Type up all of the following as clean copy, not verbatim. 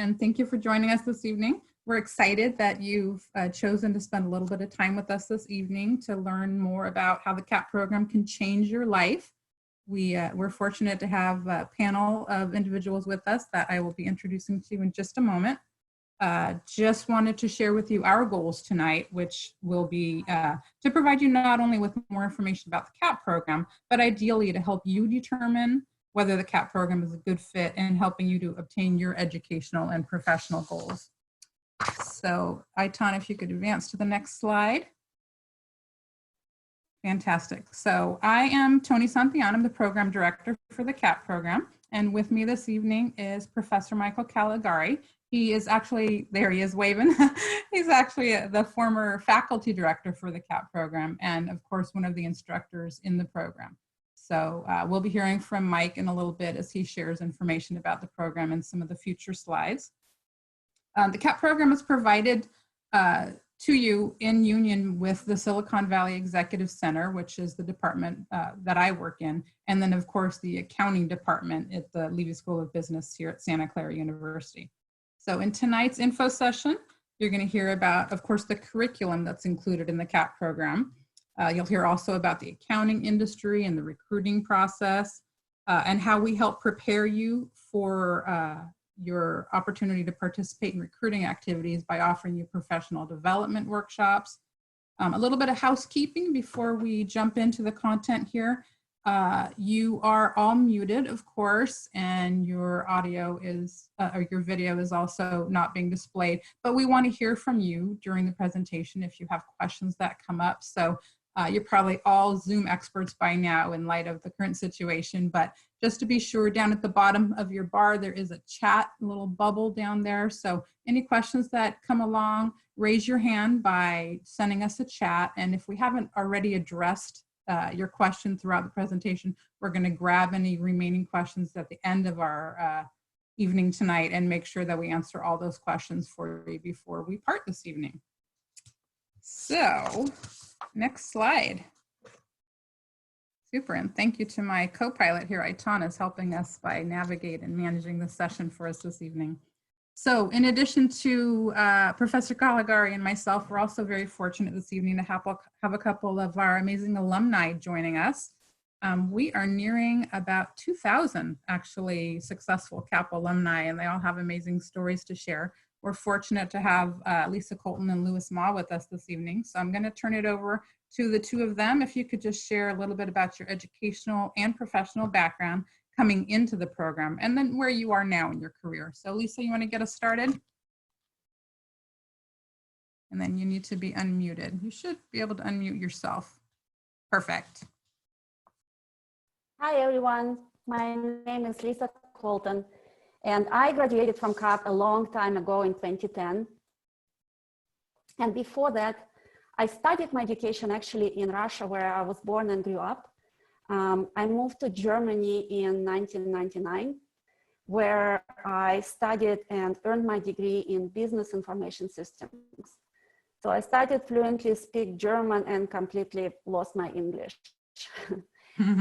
and thank you for joining us this evening. We're excited that you've chosen to spend a little bit of time with us this evening to learn more about how the CAAP program can change your life. We're fortunate to have a panel of individuals with us that I will be introducing to you in just a moment. Just wanted to share with you our goals tonight, which will be to provide you not only with more information about the CAAP program, but ideally to help you determine whether the CAAP program is a good fit and helping you to obtain your educational and professional goals. So, Aitan, if you could advance to the next slide. Fantastic. So I am Tony Santillan. I'm the program director for the CAAP program. And with me this evening is Professor Michael Caligari. He is actually, there he is waving. He's actually the former faculty director for the CAAP program and of course one of the instructors in the program. So we'll be hearing from Mike in a little bit as he shares information about the program and some of the future slides. The CAAP program is provided to you in union with the Silicon Valley Executive Center, which is the department that I work in, and then of course the accounting department at the Levy School of Business here at Santa Clara University. So in tonight's info session, you're going to hear about, of course, the curriculum that's included in the CAAP program. You'll hear also about the accounting industry and the recruiting process and how we help prepare you for your opportunity to participate in recruiting activities by offering you professional development workshops. A little bit of housekeeping before we jump into the content here. You are all muted, of course, and your audio is, or your video is also not being displayed, but we want to hear from you during the presentation if you have questions that come up. So you're probably all Zoom experts by now in light of the current situation, but just to be sure, down at the bottom of your bar, there is a chat, a little bubble down there. So any questions that come along, raise your hand by sending us a chat. And if we haven't already addressed your question throughout the presentation, we're going to grab any remaining questions at the end of our evening tonight and make sure that we answer all those questions for you before we part this evening. So, next slide. Super, and thank you to my co-pilot here, Aitan, is helping us by navigate and managing the session for us this evening. So in addition to Professor Caligari and myself, we're also very fortunate this evening to have a couple of our amazing alumni joining us. We are nearing about 2,000 actually successful CAAP alumni, and they all have amazing stories to share. We're fortunate to have Lisa Colton and Louis Ma with us this evening. So I'm going to turn it over to the two of them. If you could just share a little bit about your educational and professional background coming into the program, and then where you are now in your career. So Lisa, you want to get us started? And then you need to be unmuted. You should be able to unmute yourself. Perfect. Hi, everyone. My name is Lisa Colton, and I graduated from CAAP a long time ago in 2010. And before that, I started my education actually in Russia, where I was born and grew up. I moved to Germany in 1999, where I studied and earned my degree in business information systems. So I started fluently speak German and completely lost my English.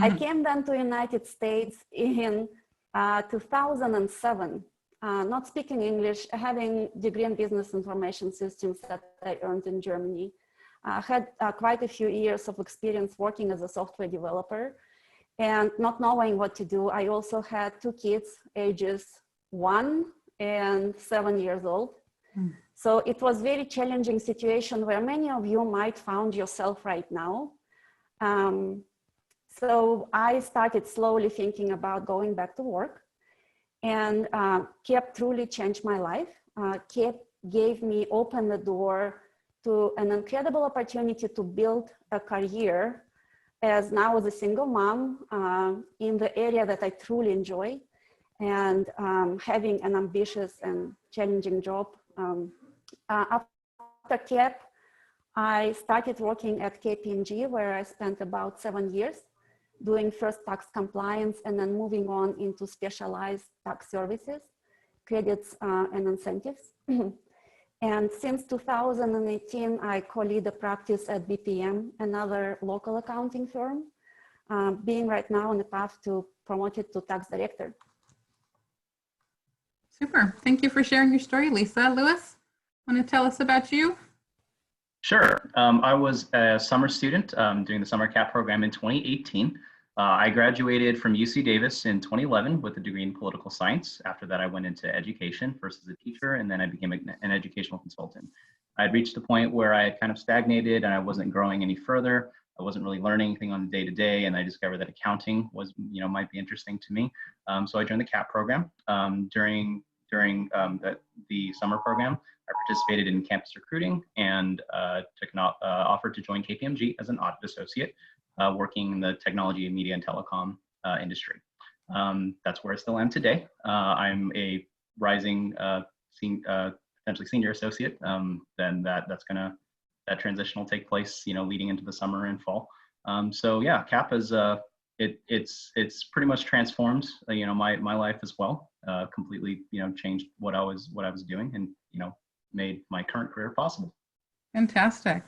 I came then to United States in 2007, not speaking English, having degree in business information systems that I earned in Germany. I had quite a few years of experience working as a software developer, and not knowing what to do. I also had two kids, ages 1 and 7 years old. So it was a very challenging situation where many of you might find yourself right now. So I started slowly thinking about going back to work, and CAAP truly changed my life. CAAP opened the door to an incredible opportunity to build a career as now as a single mom in the area that I truly enjoy, and having an ambitious and challenging job. After CAAP, I started working at KPMG, where I spent about 7 years doing first tax compliance and then moving on into specialized tax services, credits and incentives. And since 2018, I co-lead the practice at BPM, another local accounting firm, being right now on the path to promote it to tax director. Super. Thank you for sharing your story, Lisa. Lewis, want to tell us about you? Sure. I was a summer student doing the summer CAAP program in 2018. I graduated from UC Davis in 2011 with a degree in political science. After that, I went into education, first as a teacher, and then I became an educational consultant. I'd reached a point where I had kind of stagnated and I wasn't growing any further. I wasn't really learning anything on the day-to-day, and I discovered that accounting was, might be interesting to me. So I joined the CAAP program. During the summer program, I participated in campus recruiting and took an offer to join KPMG as an audit associate, working in the technology, media, and telecom industry. That's where I still am today. I'm a rising potentially senior associate. Then that transition will take place, leading into the summer and fall. So yeah, CAAP is it's pretty much transformed my life as well. Completely changed what I was doing, and made my current career possible. Fantastic.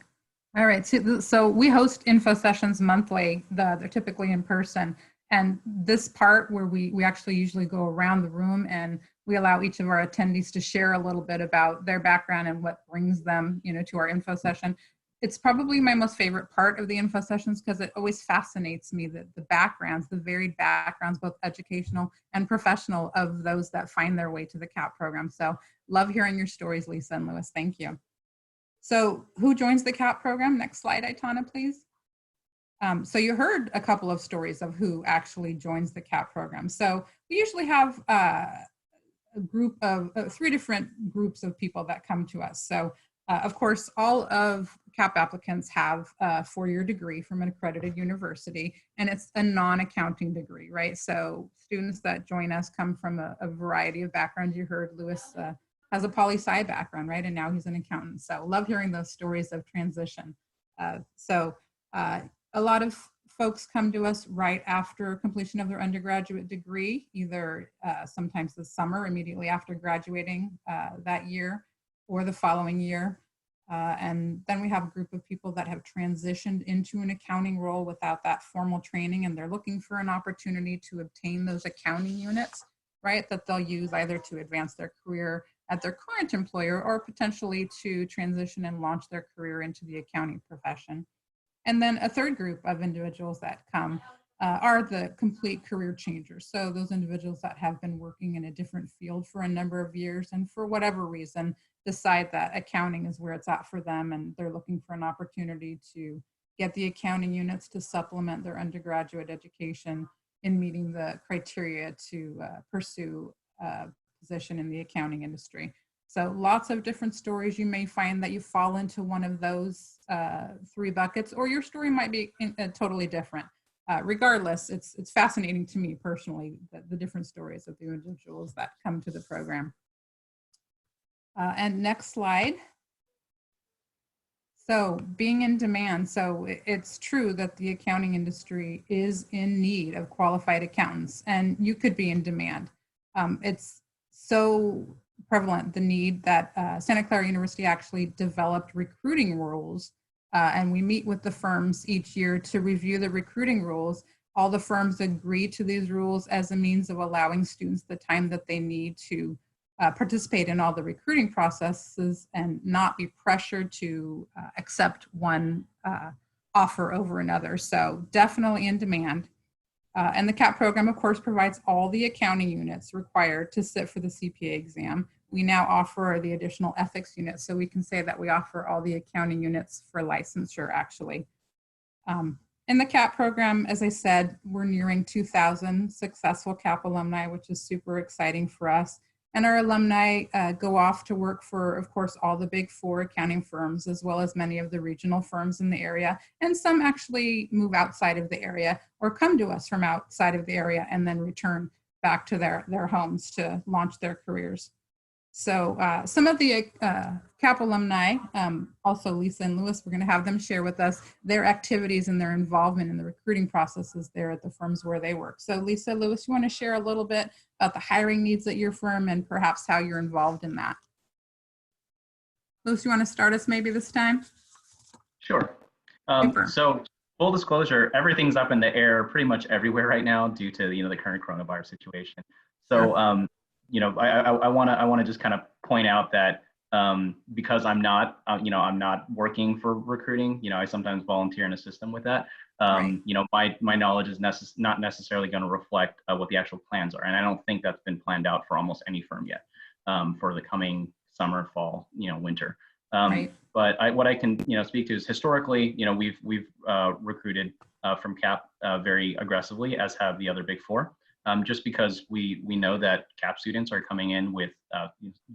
All right. So we host info sessions monthly. They're typically in person. And this part where we actually usually go around the room and we allow each of our attendees to share a little bit about their background and what brings them, to our info session. It's probably my most favorite part of the info sessions because it always fascinates me that the backgrounds, the varied backgrounds, both educational and professional, of those that find their way to the CAAP program. So love hearing your stories, Lisa and Lewis. Thank you. So who joins the CAAP program? Next slide, Aitana, please. So you heard a couple of stories of who actually joins the CAAP program. So we usually have a group of 3 different groups of people that come to us. So of course, all of CAAP applicants have a 4-year degree from an accredited university, and it's a non-accounting degree, right? So students that join us come from a variety of backgrounds. You heard Lewis has a poli-sci background, right? And now he's an accountant. So love hearing those stories of transition. A lot of folks come to us right after completion of their undergraduate degree, either sometimes this summer, immediately after graduating that year, or the following year. And then we have a group of people that have transitioned into an accounting role without that formal training, and they're looking for an opportunity to obtain those accounting units, right, that they'll use either to advance their career at their current employer or potentially to transition and launch their career into the accounting profession. And then a third group of individuals that come are the complete career changers. So those individuals that have been working in a different field for a number of years and for whatever reason decide that accounting is where it's at for them, and they're looking for an opportunity to get the accounting units to supplement their undergraduate education in meeting the criteria to pursue a position in the accounting industry. So lots of different stories. You may find that you fall into one of those 3 buckets, or your story might be totally different. Regardless, it's fascinating to me personally, the different stories of the individuals that come to the program. And next slide. So being in demand. So it's true that the accounting industry is in need of qualified accountants, and you could be in demand. It's so prevalent, the need, that Santa Clara University actually developed recruiting rules, and we meet with the firms each year to review the recruiting rules. All the firms agree to these rules as a means of allowing students the time that they need to participate in all the recruiting processes and not be pressured to accept one offer over another. So definitely in demand. And the CAAP program, of course, provides all the accounting units required to sit for the CPA exam. We now offer the additional ethics units, so we can say that we offer all the accounting units for licensure, actually. In the CAAP program, as I said, we're nearing 2,000 successful CAAP alumni, which is super exciting for us. And our alumni go off to work for, of course, all the big 4 accounting firms, as well as many of the regional firms in the area. And some actually move outside of the area or come to us from outside of the area and then return back to their homes to launch their careers. So some of the CAAP alumni, also Lisa and Lewis, we're going to have them share with us their activities and their involvement in the recruiting processes there at the firms where they work. So Lisa, Lewis, you want to share a little bit about the hiring needs at your firm and perhaps how you're involved in that? Lewis, you want to start us maybe this time? Sure. So full disclosure, everything's up in the air pretty much everywhere right now due to the current coronavirus situation. So I want to just kind of point out that because I'm not, I'm not working for recruiting, I sometimes volunteer and assist them with that. Right. My knowledge is not necessarily going to reflect what the actual plans are. And I don't think that's been planned out for almost any firm yet for the coming summer, fall, winter. Right. But what I can, speak to is historically, we've recruited from CAAP very aggressively, as have the other big four. Just because we know that CAAP students are coming in with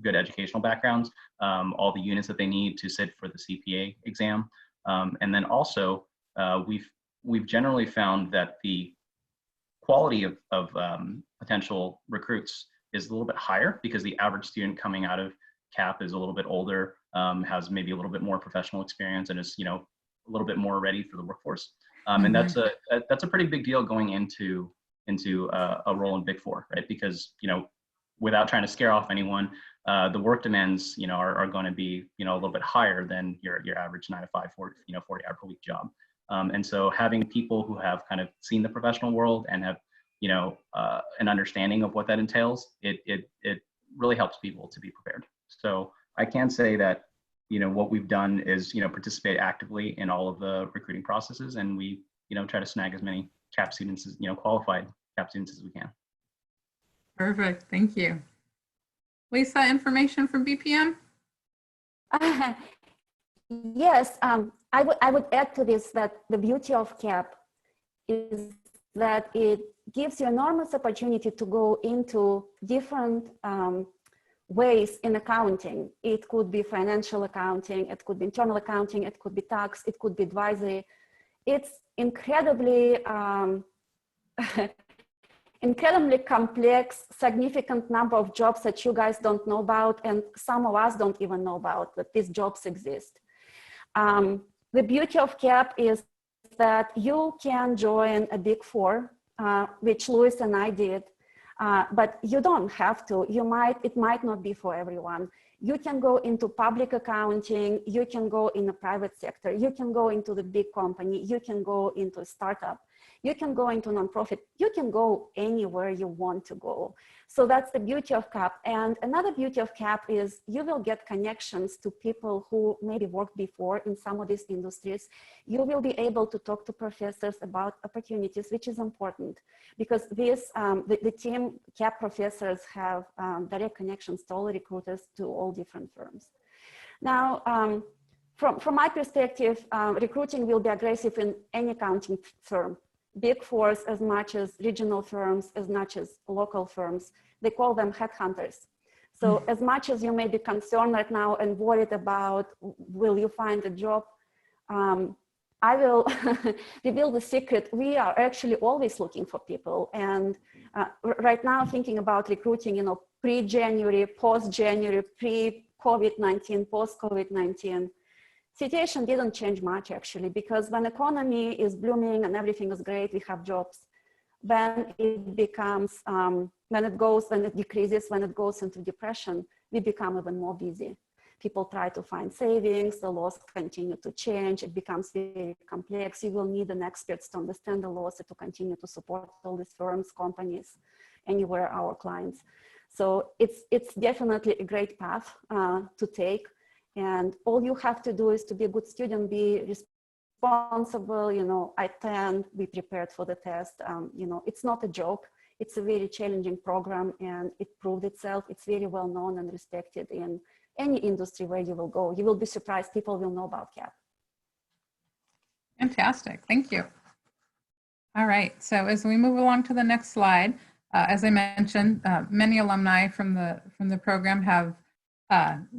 good educational backgrounds, all the units that they need to sit for the CPA exam. And then also, we've generally found that the quality of potential recruits is a little bit higher because the average student coming out of CAAP is a little bit older, has maybe a little bit more professional experience, and is a little bit more ready for the workforce. And that's a pretty big deal going into a role in Big Four, right? Because without trying to scare off anyone, the work demands are going to be a little bit higher than your average 9 to 5, 40-hour per week job. And so having people who have kind of seen the professional world and have an understanding of what that entails, it really helps people to be prepared. So I can say that what we've done is participate actively in all of the recruiting processes, and we try to snag as many CAAP students as qualified CAAP students as we can. Perfect. Thank you. Lisa, information from BPM? Yes, I would add to this that the beauty of CAAP is that it gives you enormous opportunity to go into different ways in accounting. It could be financial accounting, it could be internal accounting, it could be tax, it could be advisory. It's incredibly incredibly complex, significant number of jobs that you guys don't know about, and some of us don't even know about that these jobs exist. The beauty of CAAP is that you can join a Big Four, which Louis and I did, but you don't have to. It might not be for everyone. You can go into public accounting, you can go in the private sector, you can go into the big company, you can go into a startup, you can go into nonprofit, you can go anywhere you want to go. So that's the beauty of CAAP. And another beauty of CAAP is you will get connections to people who maybe worked before in some of these industries. You will be able to talk to professors about opportunities, which is important because this, the team CAAP professors have direct connections to all recruiters, to all different firms. Now, from my perspective, recruiting will be aggressive in any accounting firm. Big Fours as much as regional firms, as much as local firms. They call them headhunters. So as much as you may be concerned right now and worried about, will you find a job? I will reveal the secret. We are actually always looking for people. And right now thinking about recruiting, pre-January, post-January, pre-COVID-19, post-COVID-19, situation didn't change much actually, because when economy is blooming and everything is great, we have jobs. When it becomes, when it decreases, when it goes into depression, we become even more busy. People try to find savings, the laws continue to change, it becomes very complex. You will need an expert to understand the laws to continue to support all these firms, companies, anywhere our clients. So it's definitely a great path to take. And all you have to do is to be a good student, be responsible, attend, be prepared for the test. It's not a joke. It's a very challenging program and it proved itself. It's very well known and respected in any industry where you will go. You will be surprised, people will know about CAAP. Fantastic, thank you. All right, so as we move along to the next slide, as I mentioned, many alumni from the program have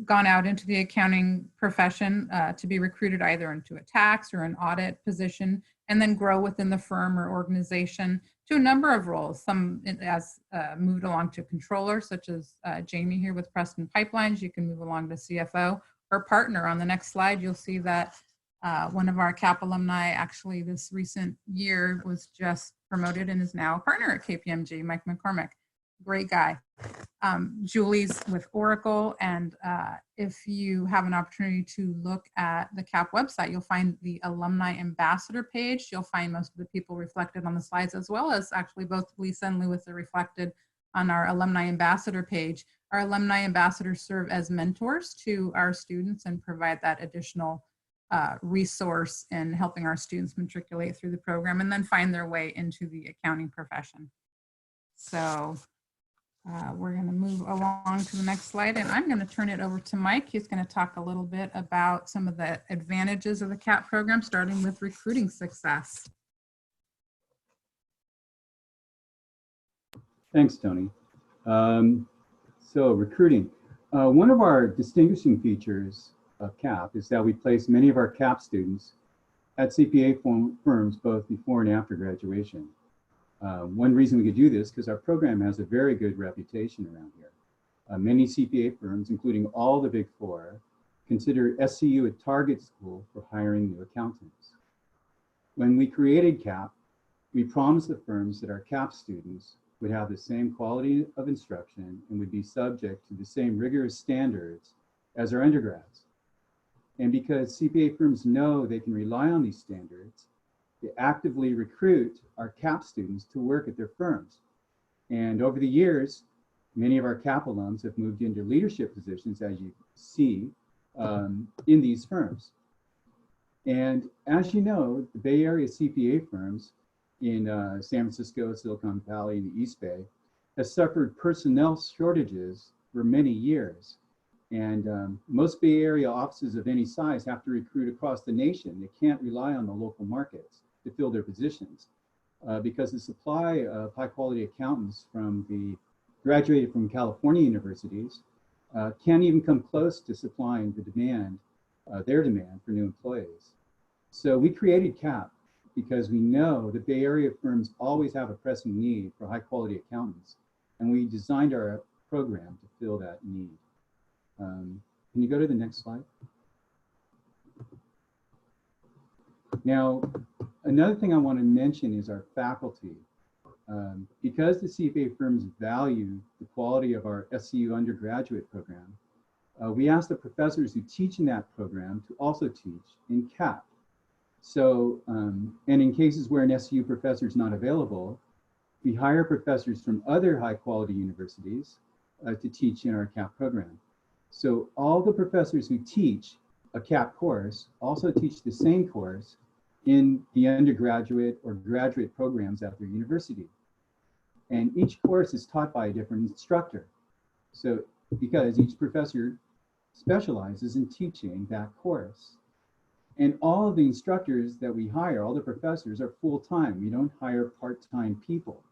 gone out into the accounting profession to be recruited either into a tax or an audit position, and then grow within the firm or organization to a number of roles. Some as moved along to controller, such as Jamie here with Preston Pipelines. You can move along to CFO or partner. On the next slide, you'll see that one of our CAAP alumni actually this recent year was just promoted and is now a partner at KPMG, Mike McCormick. Great guy. Julie's with Oracle, and if you have an opportunity to look at the CAAP website, you'll find the alumni ambassador page. You'll find most of the people reflected on the slides, as well as actually both Lisa and Louis are reflected on our alumni ambassador page. Our alumni ambassadors serve as mentors to our students and provide that additional resource in helping our students matriculate through the program and then find their way into the accounting profession. So we're going to move along to the next slide, and I'm going to turn it over to Mike. He's going to talk a little bit about some of the advantages of the CAAP program, starting with recruiting success. Thanks, Tony. So recruiting. One of our distinguishing features of CAAP is that we place many of our CAAP students at CPA firms both before and after graduation. One reason we could do this because our program has a very good reputation around here. Many CPA firms, including all the Big Four, consider SCU a target school for hiring new accountants. When we created CAAP, we promised the firms that our CAAP students would have the same quality of instruction and would be subject to the same rigorous standards as our undergrads. And because CPA firms know they can rely on these standards, they actively recruit our CAAP students to work at their firms. And over the years, many of our CAAP alums have moved into leadership positions, as you see, in these firms. And as you know, the Bay Area CPA firms in San Francisco, Silicon Valley, and the East Bay has suffered personnel shortages for many years. And most Bay Area offices of any size have to recruit across the nation. They can't rely on the local markets to fill their positions because the supply of high quality accountants graduated from California universities can't even come close to supplying the demand, their demand for new employees. So we created CAAP because we know the Bay Area firms always have a pressing need for high quality accountants, and we designed our program to fill that need. Can you go to the next slide? Now, another thing I want to mention is our faculty. Because the CPA firms value the quality of our SCU undergraduate program, we ask the professors who teach in that program to also teach in CAAP. So, and in cases where an SCU professor is not available, we hire professors from other high quality universities to teach in our CAAP program. So all the professors who teach a CAAP course also teach the same course in the undergraduate or graduate programs at their university. And each course is taught by a different instructor. So because each professor specializes in teaching that course. And all of the instructors that we hire, all the professors, are full-time. We don't hire part-time people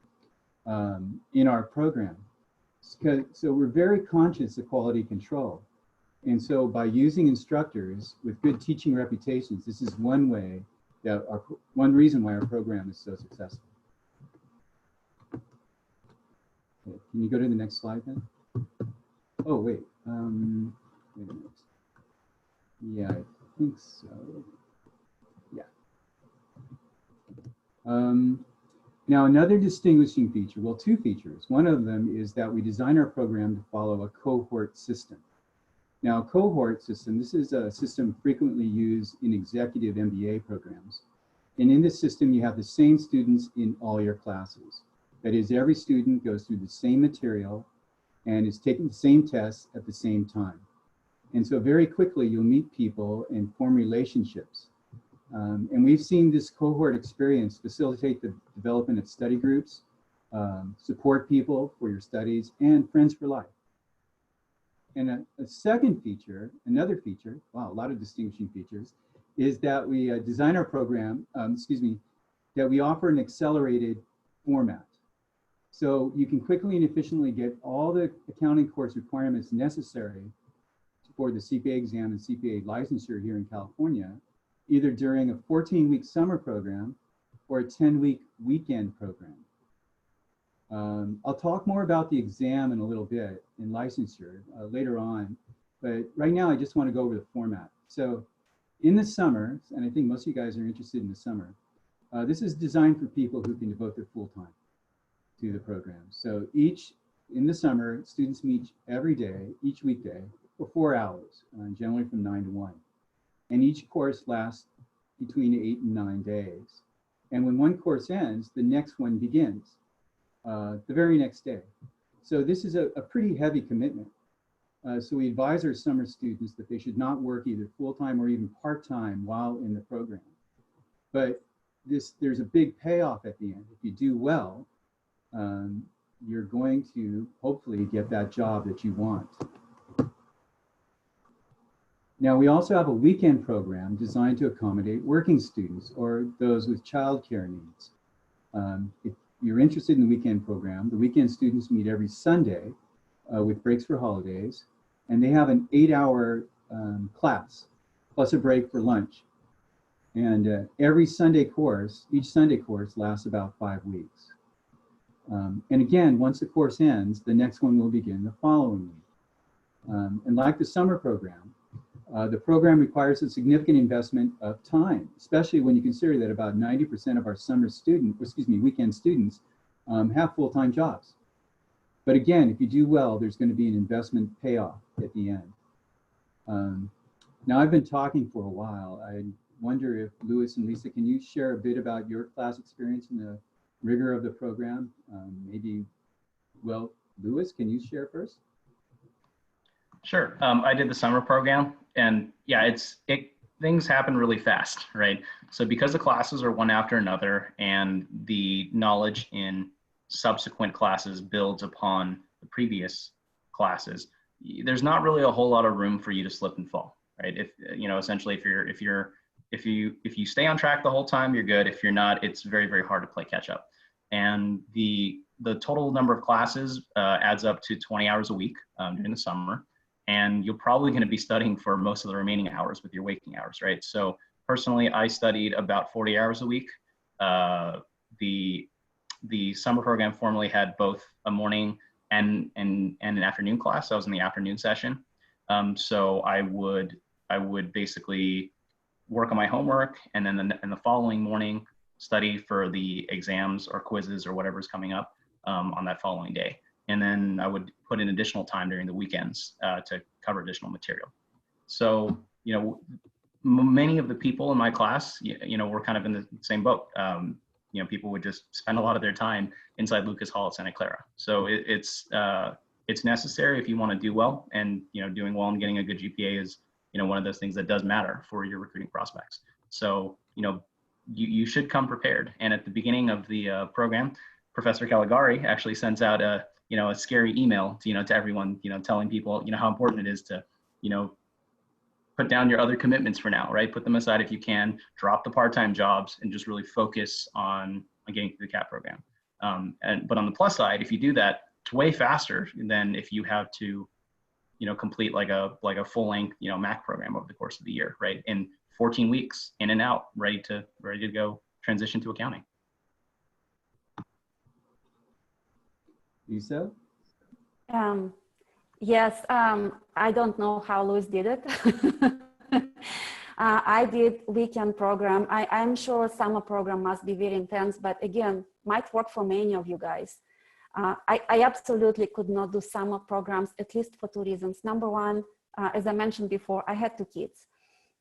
in our program. So we're very conscious of quality control. And so by using instructors with good teaching reputations, this is one way that one reason why our program is so successful. Okay, can you go to the next slide then? Oh, wait. Wait a minute. Yeah, I think so. Yeah. Now, another distinguishing feature, well, two features. One of them is that we design our program to follow a cohort system. Now, a cohort system, this is a system frequently used in executive MBA programs. And in this system, you have the same students in all your classes. That is, every student goes through the same material and is taking the same tests at the same time. And so very quickly, you'll meet people and form relationships. And we've seen this cohort experience facilitate the development of study groups, support people for your studies, and friends for life. And a second feature, another feature, wow, a lot of distinguishing features, is that we design our program, that we offer an accelerated format. So you can quickly and efficiently get all the accounting course requirements necessary for the CPA exam and CPA licensure here in California, either during a 14-week summer program or a 10-week weekend program. I'll talk more about the exam in a little bit in licensure later on, but right now I just want to go over the format. So in the summer, and I think most of you guys are interested in the summer, this is designed for people who can devote their full time to the program. So in the summer, students meet every day, each weekday, for 4 hours, generally from 9 to 1. And each course lasts between 8 and 9 days. And when one course ends, the next one begins the very next day. So this is a pretty heavy commitment. So we advise our summer students that they should not work either full-time or even part-time while in the program. But there's a big payoff at the end. If you do well, you're going to hopefully get that job that you want. Now, we also have a weekend program designed to accommodate working students or those with childcare needs. If you're interested in the weekend program, the weekend students meet every Sunday with breaks for holidays, and they have an 8-hour class plus a break for lunch. And every Sunday course, each Sunday course lasts about 5 weeks. And again, once the course ends, the next one will begin the following week. And like the summer program, the program requires a significant investment of time, especially when you consider that about 90% of our weekend students have full-time jobs. But again, if you do well, there's going to be an investment payoff at the end. Now, I've been talking for a while. I wonder if Louis and Lisa, can you share a bit about your class experience and the rigor of the program? Well, Louis, can you share first? Sure. I did the summer program, and yeah, things happen really fast, right? So because the classes are one after another and the knowledge in subsequent classes builds upon the previous classes, there's not really a whole lot of room for you to slip and fall, right? Essentially, if you stay on track the whole time, you're good. If you're not, it's very, very hard to play catch up. And the total number of classes adds up to 20 hours a week during the summer. And you're probably going to be studying for most of the remaining hours with your waking hours, right? So personally, I studied about 40 hours a week. The summer program formerly had both a morning and an afternoon class. I was in the afternoon session. So I would basically work on my homework, and then in the following morning, study for the exams or quizzes or whatever's coming up on that following day. And then I would put in additional time during the weekends to cover additional material. So, many of the people in my class, were kind of in the same boat. People would just spend a lot of their time inside Lucas Hall at Santa Clara. So it's necessary if you want to do well, and doing well and getting a good GPA is one of those things that does matter for your recruiting prospects. So you should come prepared. And at the beginning of the program, Professor Caligari actually sends out a scary email to everyone, telling people how important it is to put down your other commitments for now, right? Put them aside if you can, drop the part-time jobs, and just really focus on getting through the CAAP program. But on the plus side, if you do that, it's way faster than if you have to complete like a full-length MAC program over the course of the year, right? In 14 weeks, in and out, ready to go transition to accounting. Lisa? Yes, I don't know how Louis did it. I did weekend program. I'm sure summer program must be very intense, but again, might work for many of you guys. I absolutely could not do summer programs, at least for two reasons. Number one, as I mentioned before, I had 2 kids.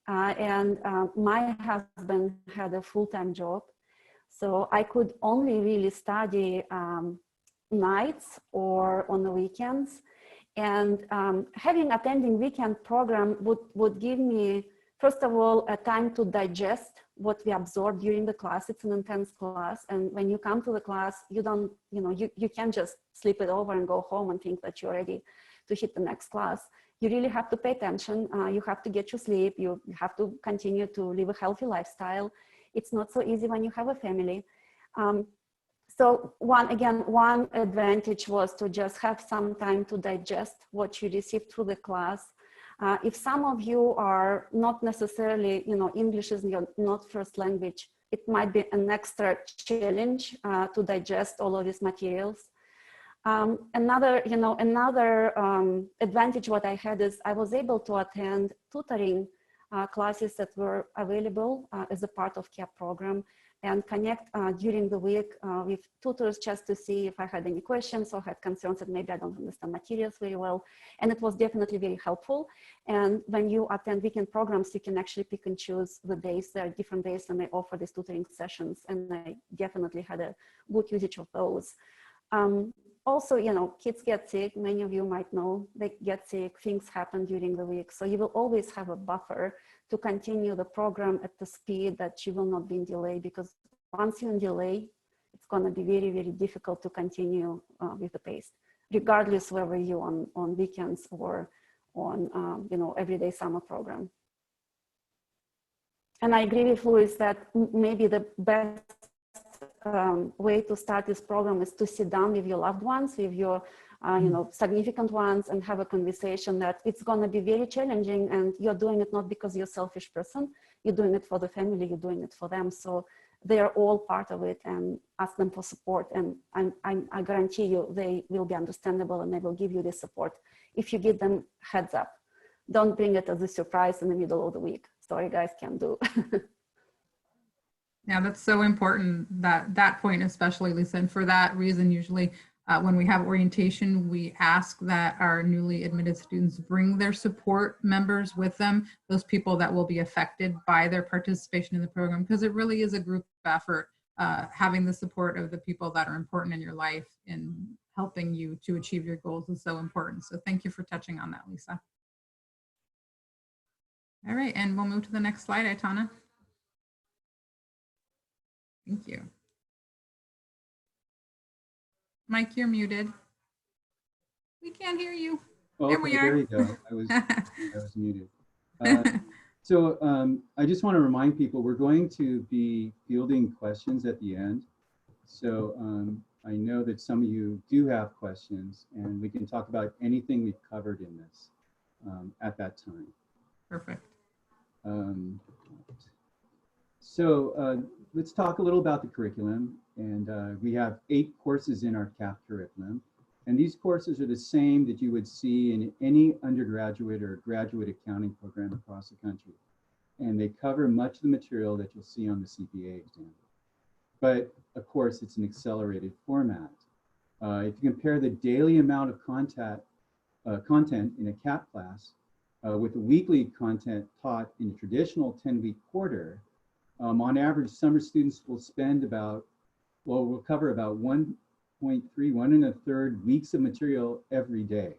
And my husband had a full-time job. So I could only really study nights or on the weekends. And attending weekend program would give me, first of all, a time to digest what we absorb during the class. It's an intense class. And when you come to the class, you don't, you can't just sleep it over and go home and think that you're ready to hit the next class. You really have to pay attention. You have to get your sleep. You have to continue to live a healthy lifestyle. It's not so easy when you have a family. So one advantage was to just have some time to digest what you received through the class. If some of you are not necessarily, English is not first language, it might be an extra challenge to digest all of these materials. Another advantage what I had is I was able to attend tutoring classes that were available as a part of CAAP program, and connect during the week with tutors just to see if I had any questions or had concerns that maybe I don't understand materials very well. And it was definitely very helpful. And when you attend weekend programs, you can actually pick and choose the days. There are different days when they offer these tutoring sessions, and I definitely had a good usage of those. also, you know, kids get sick. Many of you might know they get sick, things happen during the week. So you will always have a buffer to continue the program at the speed that you will not be in delay, because once you're in delay, it's going to be very, very difficult to continue with the pace, regardless whether you're on weekends or on, you know, everyday summer program. And I agree with Louis that maybe the best way to start this program is to sit down with your loved ones, with your you know, significant ones, and have a conversation that it's going to be very challenging, and you're doing it not because you're a selfish person, you're doing it for the family, you're doing it for them. So they're all part of it, and ask them for support. And I guarantee you they will be understandable, and they will give you the support if you give them heads up. Don't bring it as a surprise in the middle of the week. Sorry guys, can't do. Yeah, that's so important, that point especially, Lisa. And for that reason, usually when we have orientation, we ask that our newly admitted students bring their support members with them, those people that will be affected by their participation in the program, because it really is a group effort. Having the support of the people that are important in your life in helping you to achieve your goals is so important. So thank you for touching on that, Lisa. All right, and we'll move to the next slide, Aitana. Thank you. Mike, you're muted. We can't hear you. Oh, there okay, we are. there you go. I was muted. So I just want to remind people we're going to be fielding questions at the end. So I know that some of you do have questions, and we can talk about anything we've covered in this at that time. Perfect. So let's talk a little about the curriculum. And we have 8 courses in our CAAP curriculum. And these courses are the same that you would see in any undergraduate or graduate accounting program across the country. And they cover much of the material that you'll see on the CPA exam. But of course, it's an accelerated format. If you compare the daily amount of content in a CAAP class with the weekly content taught in a traditional 10-week quarter, on average, summer students will spend about, well, we'll cover about 1.3, 1 1/3 weeks of material every day.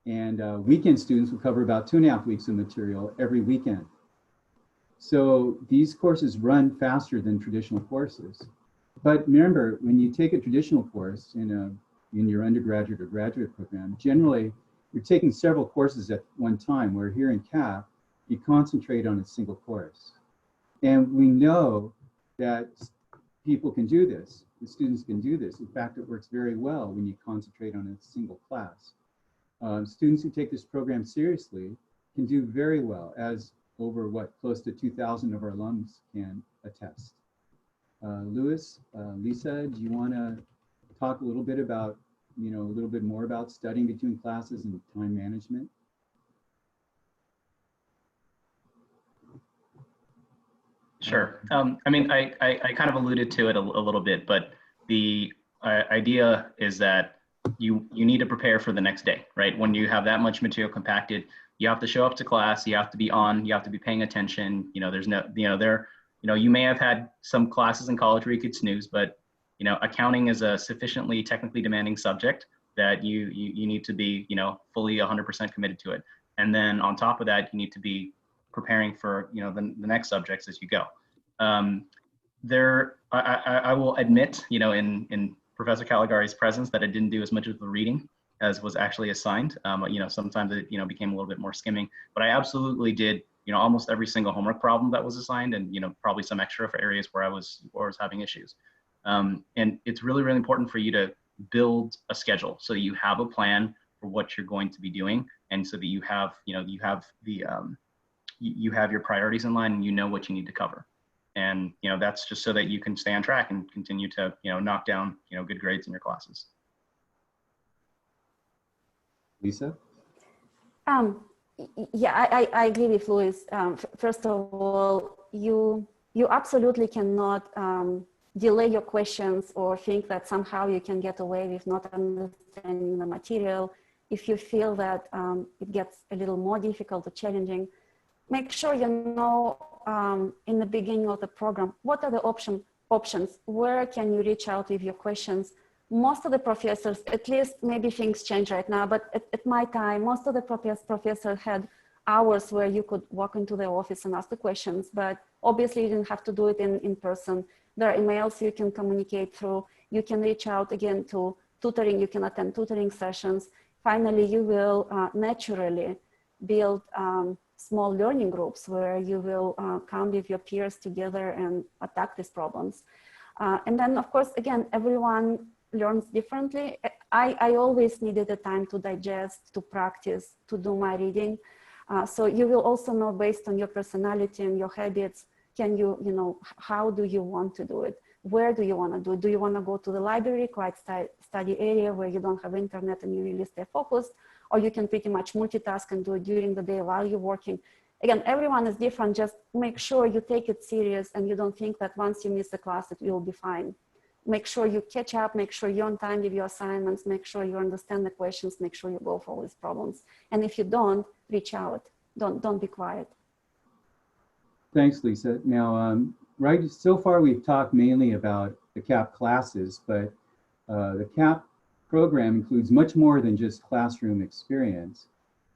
And weekend students will cover about 2.5 weeks of material every weekend. So these courses run faster than traditional courses. But remember, when you take a traditional course in your undergraduate or graduate program, generally you're taking several courses at one time, where here in CAAP, you concentrate on a single course. And we know that people can do this, the students can do this. In fact, it works very well when you concentrate on a single class. Students who take this program seriously can do very well, as over close to 2,000 of our alums can attest. Louis, Lisa, do you want to talk a little bit about, a little bit more about studying between classes and time management? Sure. I mean, I kind of alluded to it a little bit, but the idea is that you need to prepare for the next day, right? When you have that much material compacted, you have to show up to class, you have to be on, you have to be paying attention. There's no, you may have had some classes in college where you could snooze, but accounting is a sufficiently technically demanding subject that you need to be, fully 100% committed to it. And then on top of that, you need to be preparing for, the next subjects as you go. I will admit, in Professor Caligari's presence, that I didn't do as much of the reading as was actually assigned. Sometimes it, became a little bit more skimming, but I absolutely did, almost every single homework problem that was assigned, and, probably some extra for areas where I was having issues. And it's really, really important for you to build a schedule so that you have a plan for what you're going to be doing. And so that you have, you have your priorities in line, and you know what you need to cover. And, that's just so that you can stay on track and continue to, knock down, good grades in your classes. Lisa? Yeah, I agree with Louis. First of all, you absolutely cannot delay your questions or think that somehow you can get away with not understanding the material. If you feel that it gets a little more difficult or challenging, make sure you know in the beginning of the program, what are the options? Where can you reach out with your questions? most of the professors, at least maybe things change right now, but at my time, most of the professors had hours where you could walk into the office and ask the questions, but obviously you didn't have to do it in person. There are emails you can communicate through. You can reach out again to tutoring. You can attend tutoring sessions. Finally, you will naturally build small learning groups where you will come with your peers together and attack these problems. And then, of course, again, everyone learns differently. I always needed the time to digest, to practice, to do my reading. So you will also know, based on your personality and your habits, how do you want to do it? Where do you want to do it? Do you want to go to the library, quiet study area where you don't have internet and you really stay focused? Or you can pretty much multitask and do it during the day while you're working. Again, everyone is different. Just make sure you take it serious and you don't think that once you miss a class, it will be fine. Make sure you catch up, make sure you're on time with your assignments, make sure you understand the questions, make sure you go for all these problems. And if you don't, reach out. Don't be quiet. Thanks, Lisa. Now, right, so far we've talked mainly about the CAAP classes, but the CAAP program includes much more than just classroom experience.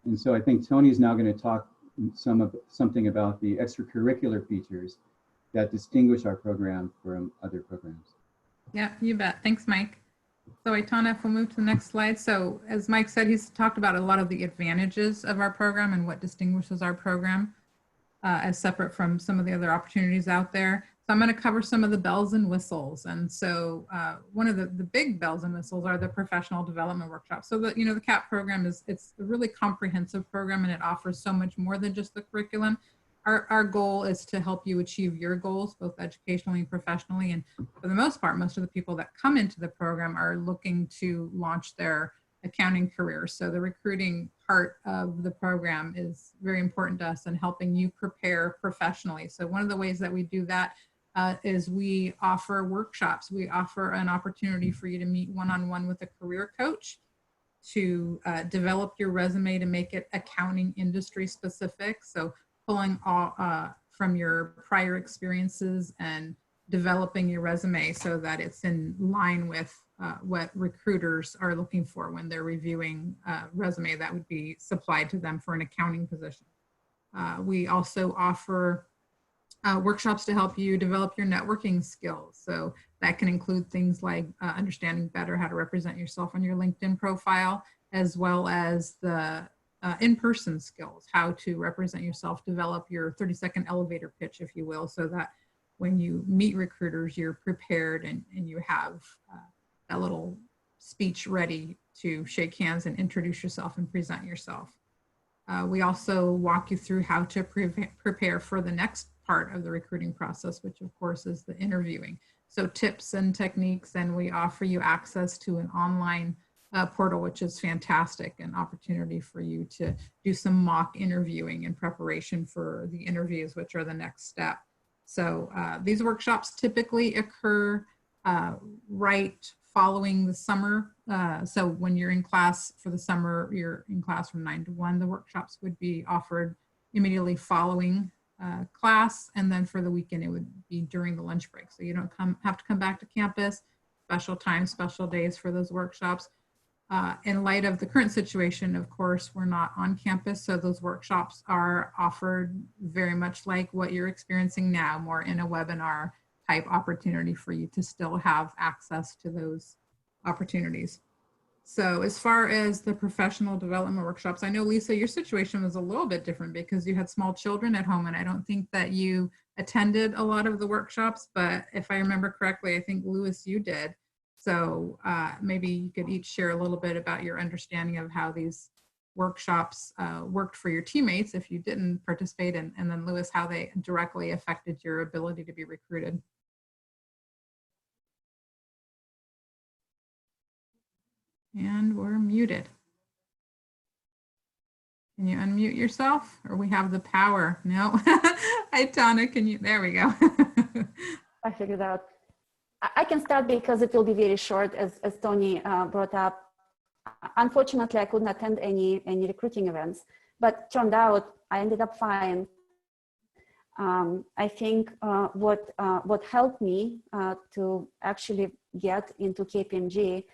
And so I think Tony's now going to talk something about the extracurricular features that distinguish our program from other programs. Yeah, you bet. Thanks, Mike. So Aitana, if we'll move to the next slide. So as Mike said, he's talked about a lot of the advantages of our program and what distinguishes our program as separate from some of the other opportunities out there. So I'm going to cover some of the bells and whistles. And so one of the big bells and whistles are the professional development workshops. So the CAAP program it's a really comprehensive program, and it offers so much more than just the curriculum. Our goal is to help you achieve your goals, both educationally and professionally. And for the most part, most of the people that come into the program are looking to launch their accounting career. So the recruiting part of the program is very important to us in helping you prepare professionally. So one of the ways that we do that is we offer workshops. We offer an opportunity for you to meet one-on-one with a career coach to develop your resume to make it accounting industry specific. So pulling all from your prior experiences and developing your resume so that it's in line with what recruiters are looking for when they're reviewing a resume that would be supplied to them for an accounting position. We also offer workshops to help you develop your networking skills. So that can include things like understanding better how to represent yourself on your LinkedIn profile, as well as the in-person skills, how to represent yourself, develop your 30-second elevator pitch, if you will, so that when you meet recruiters, you're prepared and you have that little speech ready to shake hands and introduce yourself and present yourself. We also walk you through how to prepare for the next part of the recruiting process, which of course is the interviewing. So tips and techniques, and we offer you access to an online portal, which is fantastic, an opportunity for you to do some mock interviewing in preparation for the interviews, which are the next step. So these workshops typically occur right following the summer. So when you're in class for the summer, you're in class from 9 to 1. The workshops would be offered immediately following class, and then for the weekend it would be during the lunch break. So you don't have to come back to campus. Special times, special days for those workshops. In light of the current situation, of course, we're not on campus, so those workshops are offered very much like what you're experiencing now, more in a webinar type opportunity for you to still have access to those opportunities. So as far as the professional development workshops, I know, Lisa, your situation was a little bit different because you had small children at home, and I don't think that you attended a lot of the workshops, but if I remember correctly, I think, Louis, you did. So maybe you could each share a little bit about your understanding of how these workshops worked for your teammates if you didn't participate, and then Louis, how they directly affected your ability to be recruited. And we're muted. Can you unmute yourself, or we have the power? No. Aitana, can you? There we go. I figured out. I can start because it will be very short, as Tony brought up. Unfortunately, I couldn't attend any recruiting events, but turned out I ended up fine. I think what helped me to actually get into KPMG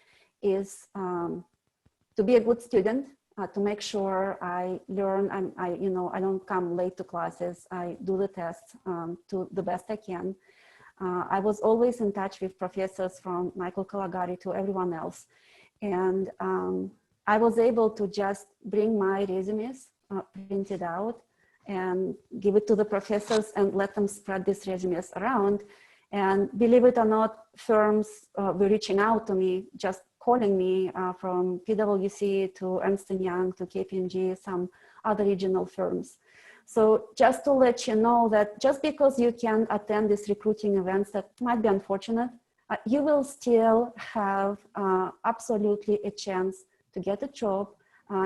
is to be a good student, to make sure I learn and I don't come late to classes. I do the tests to the best I can. I was always in touch with professors from Michael Calagari to everyone else. And I was able to just bring my resumes, print it out, and give it to the professors and let them spread these resumes around. And believe it or not, firms were reaching out to me, just calling me from PwC to Ernst & Young to KPMG, some other regional firms. So just to let you know that just because you can attend these recruiting events that might be unfortunate, you will still have absolutely a chance to get a job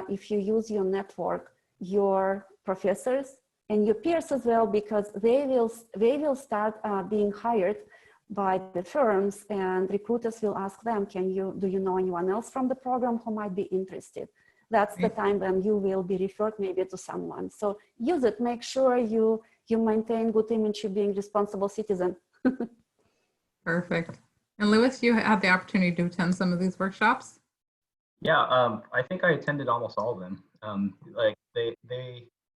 if you use your network, your professors, and your peers as well, because they will start being hired by the firms, and recruiters will ask them, do you know anyone else from the program who might be interested? That's the time when you will be referred maybe to someone. So use it, make sure you maintain good image of being responsible citizen. Perfect. And Louis, you had the opportunity to attend some of these workshops? Yeah, I think I attended almost all of them. Like they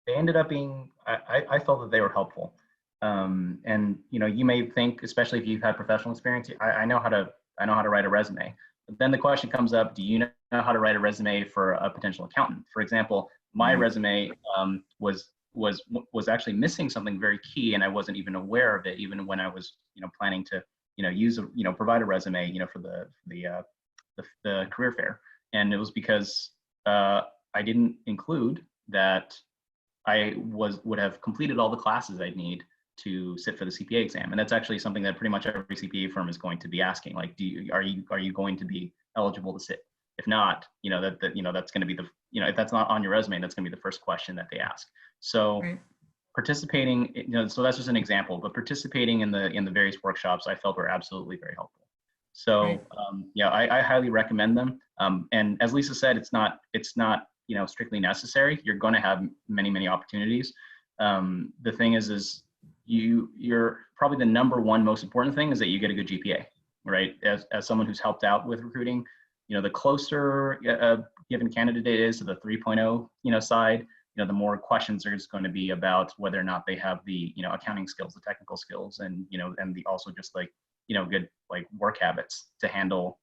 ended up being, I felt that they were helpful. And you may think, especially if you've had professional experience, I know how to write a resume. But then the question comes up: do you know how to write a resume for a potential accountant? For example, my resume was actually missing something very key, and I wasn't even aware of it, even when I was planning to provide a resume for the career fair. And it was because I didn't include that I would have completed all the classes I'd need to sit for the CPA exam. And that's actually something that pretty much every CPA firm is going to be asking. Like, are you going to be eligible to sit? If not, that's going to be if that's not on your resume, that's going to be the first question that they ask. So participating, so that's just an example, but participating in the various workshops I felt were absolutely very helpful. So I highly recommend them. And as Lisa said, it's not strictly necessary. You're going to have many opportunities. The thing is you're probably the number one most important thing is that you get a good GPA, right? As someone who's helped out with recruiting, the closer a given candidate is to the 3.0 side, the more questions there's going to be about whether or not they have the accounting skills, the technical skills, and and the also just like good like work habits to handle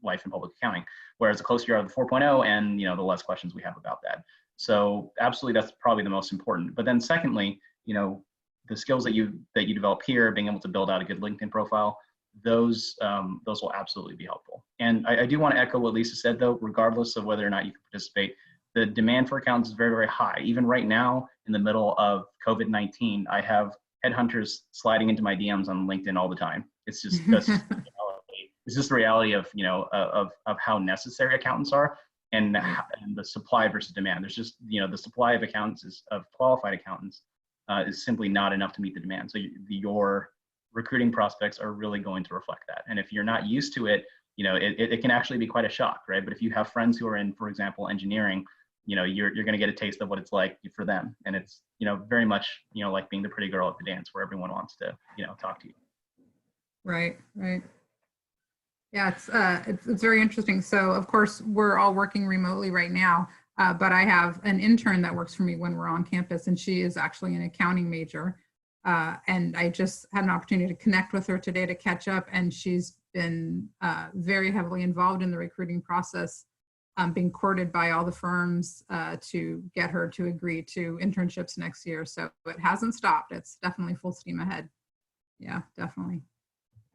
life in public accounting. Whereas the closer you are to the 4.0, and the less questions we have about that. So absolutely, that's probably the most important. But then secondly, the skills that you develop here, being able to build out a good LinkedIn profile, those will absolutely be helpful. And I do want to echo what Lisa said, though. Regardless of whether or not you can participate, the demand for accountants is very high. Even right now, in the middle of COVID-19, I have headhunters sliding into my DMs on LinkedIn all the time. It's just that's just the reality. It's just the reality of of how necessary accountants are, and the supply versus demand. There's just the supply of accountants of qualified accountants is simply not enough to meet the demand. So your recruiting prospects are really going to reflect that. And if you're not used to it, it can actually be quite a shock, right? But if you have friends who are in, for example, engineering, you're going to get a taste of what it's like for them. And it's, very much, like being the pretty girl at the dance where everyone wants to, talk to you. Right. Yeah, it's very interesting. So of course we're all working remotely right now, but I have an intern that works for me when we're on campus, and she is actually an accounting major. And I just had an opportunity to connect with her today to catch up, and she's been very heavily involved in the recruiting process, being courted by all the firms to get her to agree to internships next year. So it hasn't stopped. It's definitely full steam ahead. Yeah, definitely.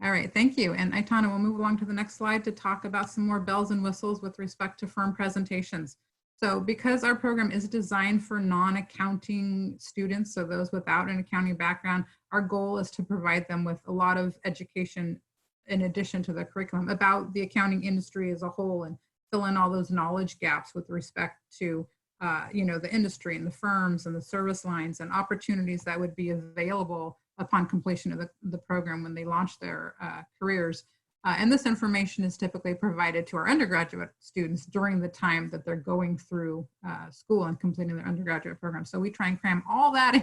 All right, thank you. And Aitana, we'll move along to the next slide to talk about some more bells and whistles with respect to firm presentations. So because our program is designed for non-accounting students, so those without an accounting background, our goal is to provide them with a lot of education in addition to the curriculum about the accounting industry as a whole, and fill in all those knowledge gaps with respect to the industry and the firms and the service lines and opportunities that would be available upon completion of the program when they launch their careers. And this information is typically provided to our undergraduate students during the time that they're going through school and completing their undergraduate program. So we try and cram all that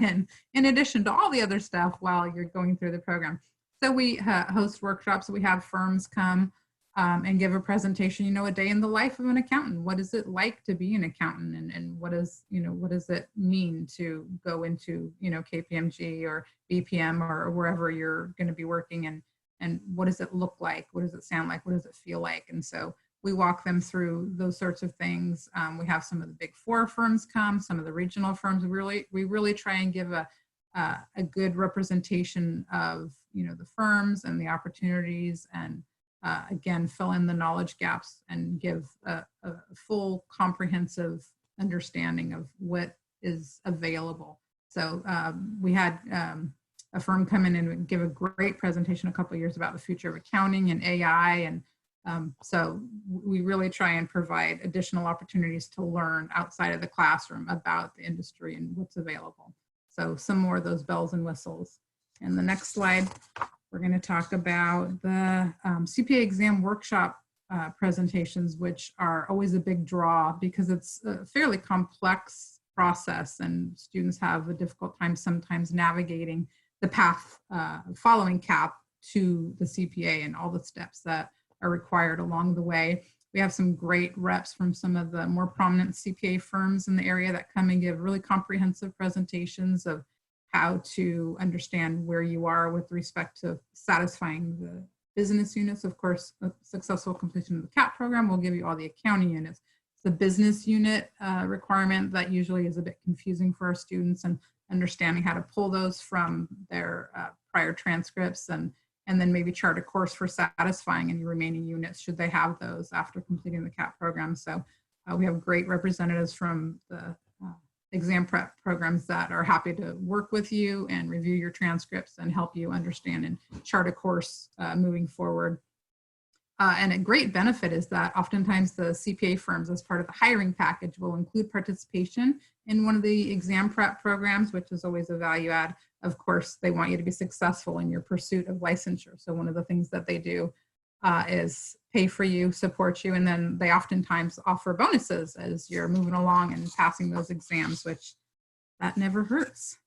in addition to all the other stuff while you're going through the program. So we host workshops. We have firms come and give a presentation, a day in the life of an accountant. What is it like to be an accountant, and what is, what does it mean to go into, KPMG or BPM or wherever you're going to be working, and what does it look like? What does it sound like? What does it feel like? And so we walk them through those sorts of things. We have some of the big four firms come, some of the regional firms. We really try and give a good representation of, the firms and the opportunities, and again, fill in the knowledge gaps and give a full comprehensive understanding of what is available. So we had a firm come in and give a great presentation a couple of years about the future of accounting and AI. And so we really try and provide additional opportunities to learn outside of the classroom about the industry and what's available. So some more of those bells and whistles. And the next slide, we're going to talk about the CPA exam workshop presentations, which are always a big draw because it's a fairly complex process, and students have a difficult time sometimes navigating the path following CAAP to the CPA and all the steps that are required along the way. We have some great reps from some of the more prominent CPA firms in the area that come and give really comprehensive presentations of how to understand where you are with respect to satisfying the business units. Of course, a successful completion of the CAAP program will give you all the accounting units. It's the business unit requirement that usually is a bit confusing for our students, and understanding how to pull those from their prior transcripts, and then maybe chart a course for satisfying any remaining units should they have those after completing the CAAP program. So we have great representatives from the exam prep programs that are happy to work with you and review your transcripts and help you understand and chart a course moving forward. And a great benefit is that oftentimes the CPA firms, as part of the hiring package, will include participation in one of the exam prep programs, which is always a value add. Of course, they want you to be successful in your pursuit of licensure. So one of the things that they do is pay for you, support you, and then they oftentimes offer bonuses as you're moving along and passing those exams, which that never hurts.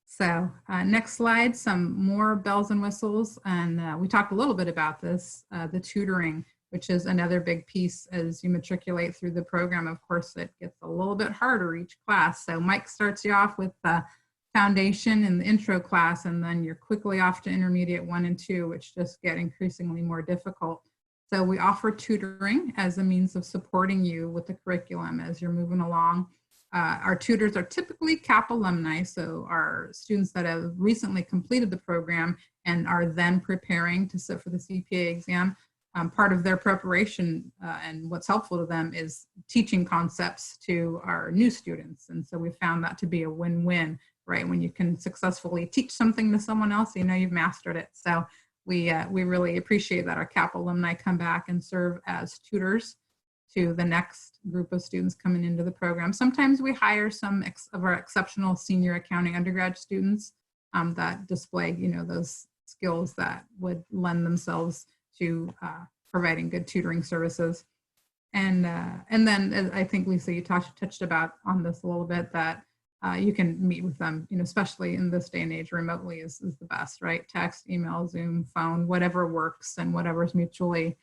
So next slide, some more bells and whistles. And we talked a little bit about this, the tutoring, which is another big piece as you matriculate through the program. Of course, it gets a little bit harder each class. So Mike starts you off with the foundation and the intro class, and then you're quickly off to intermediate 1 and 2, which just get increasingly more difficult. So we offer tutoring as a means of supporting you with the curriculum as you're moving along. Our tutors are typically CAAP alumni, so our students that have recently completed the program and are then preparing to sit for the CPA exam. Part of their preparation and what's helpful to them is teaching concepts to our new students. And so we found that to be a win-win, right? When you can successfully teach something to someone else, you know you've mastered it. So we really appreciate that our CAAP alumni come back and serve as tutors to the next group of students coming into the program. Sometimes we hire some of our exceptional senior accounting undergrad students that display, those skills that would lend themselves to providing good tutoring services. And then I think, Lisa, you touched about on this a little bit, that you can meet with them, especially in this day and age, remotely is the best, right? Text, email, Zoom, phone, whatever works and whatever is mutually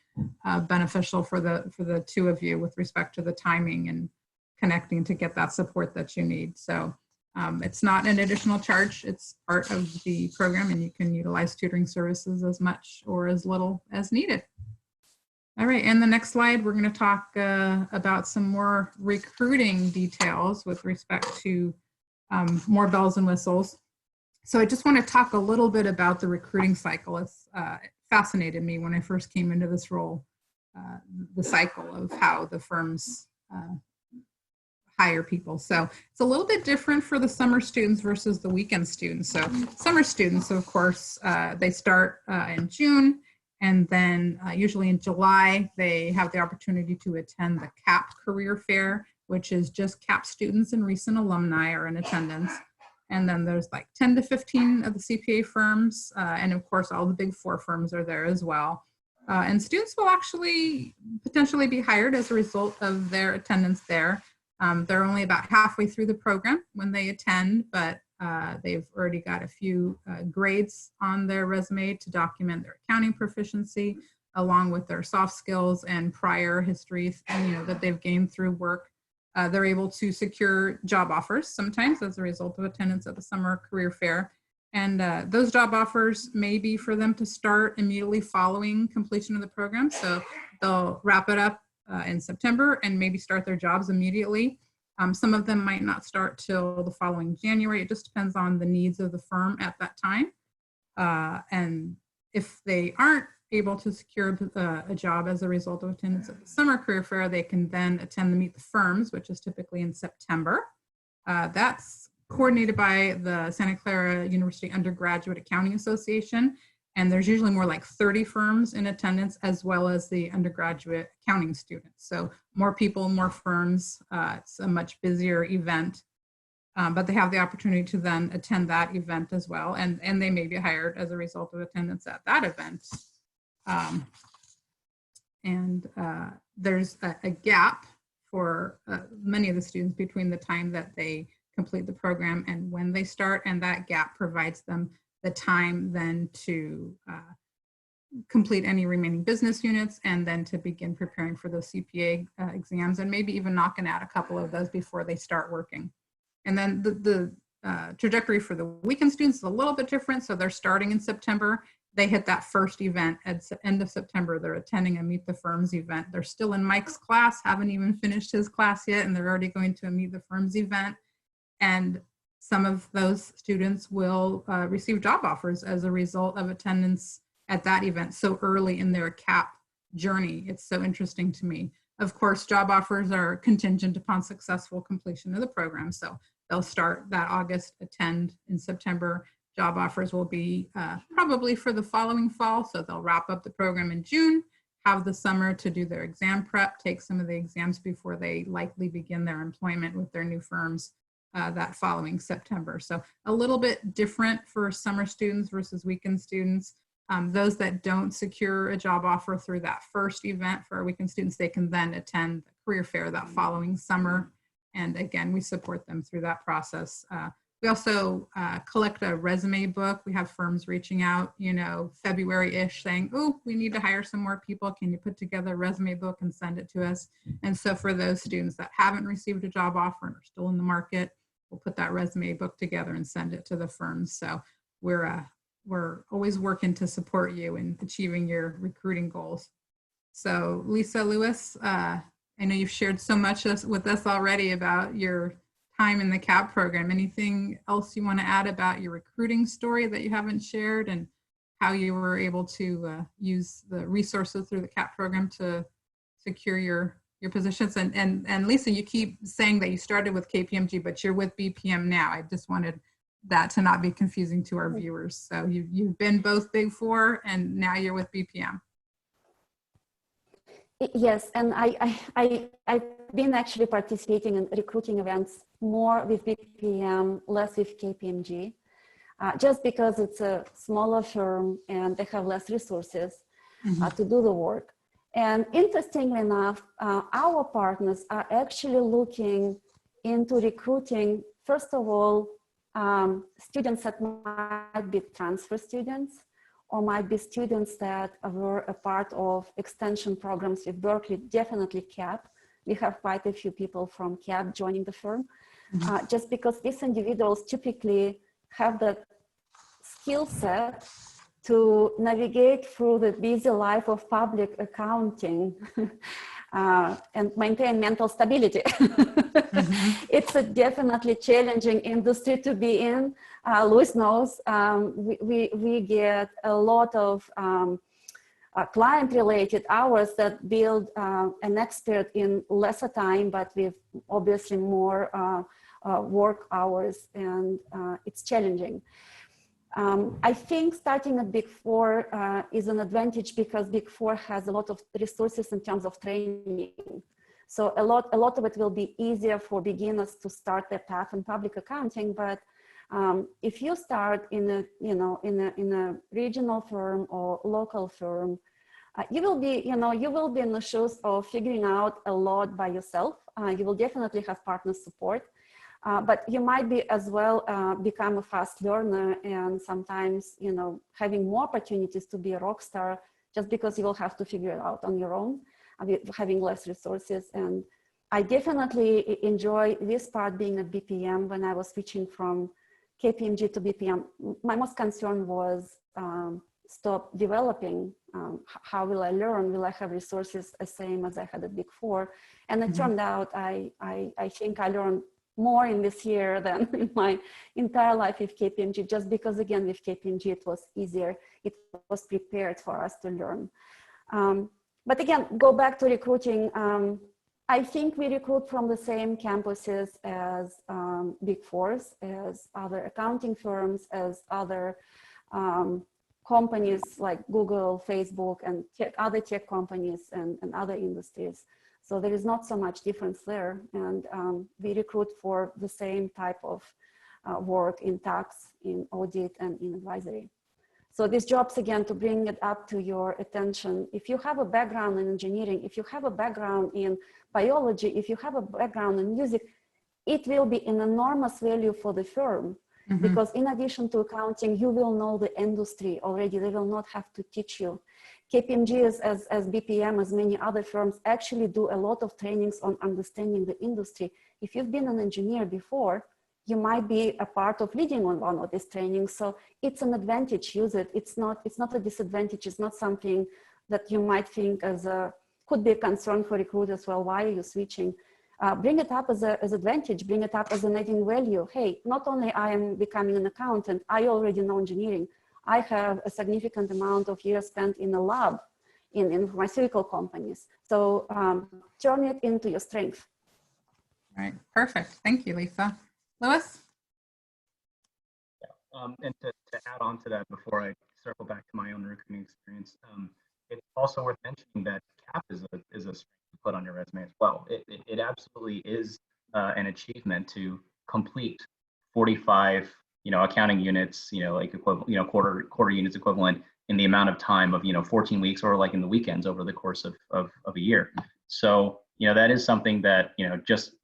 beneficial for the two of you with respect to the timing and connecting to get that support that you need. So it's not an additional charge. It's part of the program, and you can utilize tutoring services as much or as little as needed. All right, and the next slide, we're going to talk about some more recruiting details with respect to more bells and whistles. So I just want to talk a little bit about the recruiting cycle. It fascinated me when I first came into this role, the cycle of how the firms hire people. So it's a little bit different for the summer students versus the weekend students. So summer students, of course, they start in June, and then usually in July, they have the opportunity to attend the CAAP Career Fair, which is just CAAP students and recent alumni are in attendance. And then there's like 10 to 15 of the CPA firms. And of course, all the big four firms are there as well. And students will actually potentially be hired as a result of their attendance there. They're only about halfway through the program when they attend, but They've already got a few grades on their resume to document their accounting proficiency, along with their soft skills and prior histories, and that they've gained through work. They're able to secure job offers sometimes as a result of attendance at the summer career fair. And those job offers may be for them to start immediately following completion of the program. So they'll wrap it up in September and maybe start their jobs immediately. Some of them might not start till the following January. It just depends on the needs of the firm at that time. And if they aren't able to secure a job as a result of attendance at the summer career fair, they can then attend the Meet the Firms, which is typically in September. That's coordinated by the Santa Clara University Undergraduate Accounting Association. And there's usually more like 30 firms in attendance, as well as the undergraduate accounting students. So more people, more firms. It's a much busier event, but they have the opportunity to then attend that event as well. And they may be hired as a result of attendance at that event. There's a gap for many of the students between the time that they complete the program and when they start, and that gap provides them the time then to complete any remaining business units and then to begin preparing for those CPA exams, and maybe even knocking out a couple of those before they start working. And then the trajectory for the weekend students is a little bit different. So they're starting in September. They hit that first event at the end of September. They're attending a Meet the Firms event. They're still in Mike's class, haven't even finished his class yet, and they're already going to a Meet the Firms event. And some of those students will receive job offers as a result of attendance at that event so early in their CAAP journey. It's so interesting to me. Of course, job offers are contingent upon successful completion of the program. So they'll start that August, attend in September. Job offers will be probably for the following fall. So they'll wrap up the program in June, have the summer to do their exam prep, take some of the exams before they likely begin their employment with their new firms that following September. So a little bit different for summer students versus weekend students. Those that don't secure a job offer through that first event for our weekend students, they can then attend the career fair that following summer. And again, we support them through that process. We also collect a resume book. We have firms reaching out, February-ish saying, oh, we need to hire some more people. Can you put together a resume book and send it to us? And so for those students that haven't received a job offer and are still in the market, we'll put that resume book together and send it to the firms. So we're always working to support you in achieving your recruiting goals. So Lisa Lewis, I know you've shared so much with us already about your time in the CAAP program. Anything else you want to add about your recruiting story that you haven't shared, and how you were able to use the resources through the CAAP program to secure your positions? And Lisa, you keep saying that you started with KPMG, but you're with BPM now. I just wanted that to not be confusing to our viewers. So you've been both Big Four, and now you're with BPM. Yes, and I've been actually participating in recruiting events more with BPM, less with KPMG, just because it's a smaller firm and they have less resources to do the work. And interestingly enough, our partners are actually looking into recruiting, first of all, students that might be transfer students, or might be students that were a part of extension programs with Berkeley, definitely CAAP. We have quite a few people from CAAP joining the firm, just because these individuals typically have the skill set to navigate through the busy life of public accounting and maintain mental stability. It's a definitely challenging industry to be in. Louis knows we get a lot of client-related hours that build an expert in lesser time, but with obviously more work hours, and it's challenging. I think starting at Big Four is an advantage because Big Four has a lot of resources in terms of training. So a lot of it will be easier for beginners to start their path in public accounting. But if you start in a regional firm or local firm, you will be in the shoes of figuring out a lot by yourself. You will definitely have partner support. But you might be as well become a fast learner, and sometimes, you know, having more opportunities to be a rock star just because you will have to figure it out on your own, having less resources. And I definitely enjoy this part being at BPM. When I was switching from KPMG to BPM, my most concern was stop developing. How will I learn? Will I have resources the same as I had at Big Four? And it turned out I think I learned more in this year than in my entire life with KPMG, just because, again, with KPMG, it was easier. It was prepared for us to learn. But again, go back to recruiting. I think we recruit from the same campuses as Big Fours, as other accounting firms, as other companies like Google, Facebook, and other tech companies and other industries. So there is not so much difference there. And we recruit for the same type of work in tax, in audit, and in advisory. So these jobs, again, to bring it up to your attention, if you have a background in engineering, if you have a background in biology, if you have a background in music, it will be an enormous value for the firm. Because in addition to accounting, you will know the industry already. They will not have to teach you. KPMG, as BPM, as many other firms, actually do a lot of trainings on understanding the industry. If you've been an engineer before, you might be a part of leading on one of these trainings. So it's an advantage, use it. It's not a disadvantage. It's not something that you might think could be a concern for recruiters. Well, why are you switching? Bring it up as advantage, bring it up as an adding value. Hey, not only I am becoming an accountant, I already know engineering. I have a significant amount of years spent in a lab in pharmaceutical companies. So turn it into your strength. Right, perfect. Thank you, Lisa. Louis? Yeah. And to add on to that before I circle back to my own recruiting experience, it's also worth mentioning that CAAP is a strength to put on your resume as well. It absolutely is an achievement to complete 45, accounting units, like equivalent, quarter units equivalent in the amount of time of 14 weeks, or like in the weekends over the course of a year. So that is something that just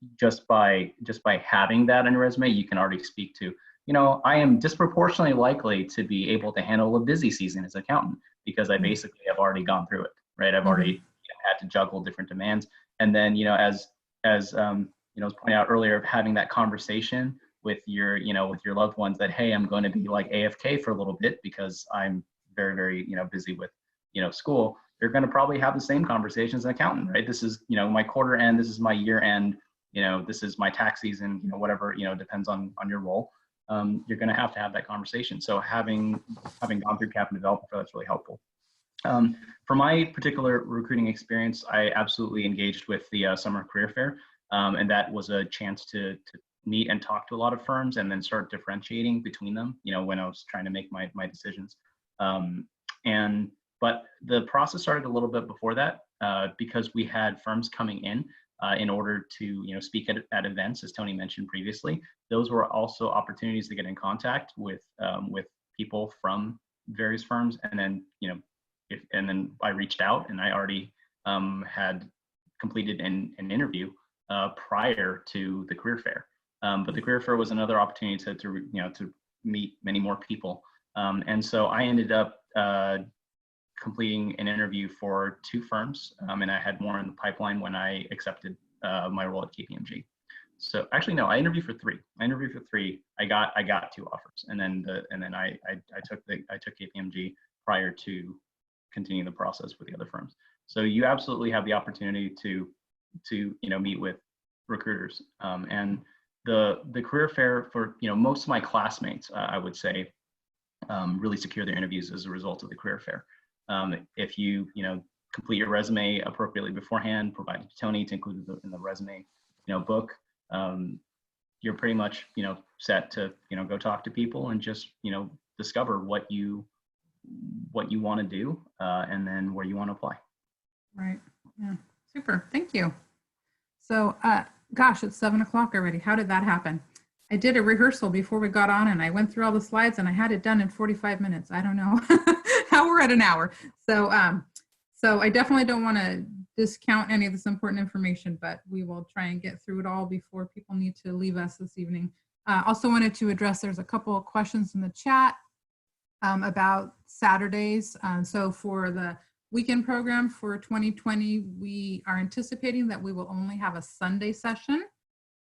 by having that on your resume, you can already speak to. I am disproportionately likely to be able to handle a busy season as an accountant because I basically have already gone through it, right? I've already had to juggle different demands, and then as was pointed out earlier, of having that conversation with your loved ones that, hey, I'm going to be like AFK for a little bit because I'm very, very busy with school. You're going to probably have the same conversation as an accountant, right? This is my quarter end, this is my year end, this is my tax season, whatever, depends on your role. You're going to have that conversation. So having gone through CAAP and development, that's really helpful. For my particular recruiting experience, I absolutely engaged with the summer career fair, and that was a chance to meet and talk to a lot of firms and then start differentiating between them, when I was trying to make my decisions. But the process started a little bit before that because we had firms coming in order to speak at events, as Tony mentioned previously. Those were also opportunities to get in contact with people from various firms, and then and then I reached out, and I already had completed an interview prior to the career fair. But the career fair was another opportunity to meet many more people, and so I ended up completing an interview for 2 firms, and I had more in the pipeline when I accepted my role at KPMG. So actually, no, I interviewed for 3. I got 2 offers, and then I took KPMG prior to continuing the process with the other firms. So you absolutely have the opportunity to meet with recruiters, and the career fair for most of my classmates, I would say, really secure their interviews as a result of the career fair. If you complete your resume appropriately beforehand, provide it to Tony to include in the resume book, you're pretty much set to go talk to people and just discover what you want to do, and then where you want to apply. Right. Yeah. Super. Thank you. So, gosh, it's 7 o'clock already. How did that happen? I did a rehearsal before we got on, and I went through all the slides, and I had it done in 45 minutes. I don't know how we're at an hour. So I definitely don't want to discount any of this important information, but we will try and get through it all before people need to leave us this evening. Also wanted to address, there's a couple of questions in the chat about Saturdays. So for the weekend program for 2020, we are anticipating that we will only have a Sunday session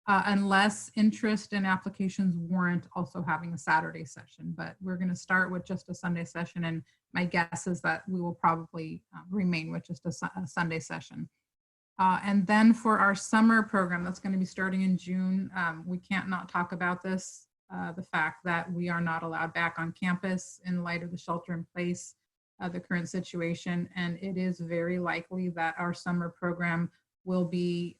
unless interest and applications warrant also having a Saturday session. But we're going to start with just a Sunday session, and my guess is that we will probably remain with just a Sunday session. And then for our summer program that's going to be starting in June, we can't not talk about this, the fact that we are not allowed back on campus in light of the shelter in place, the current situation, and it is very likely that our summer program will be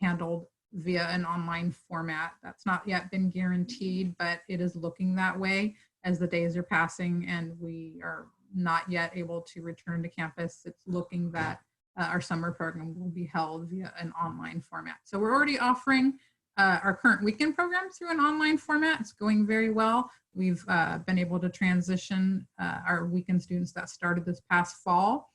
handled via an online format. That's not yet been guaranteed, but it is looking that way as the days are passing and we are not yet able to return to campus. It's looking that our summer program will be held via an online format. So we're already offering our current weekend program through an online format. It's going very well. We've been able to transition our weekend students that started this past fall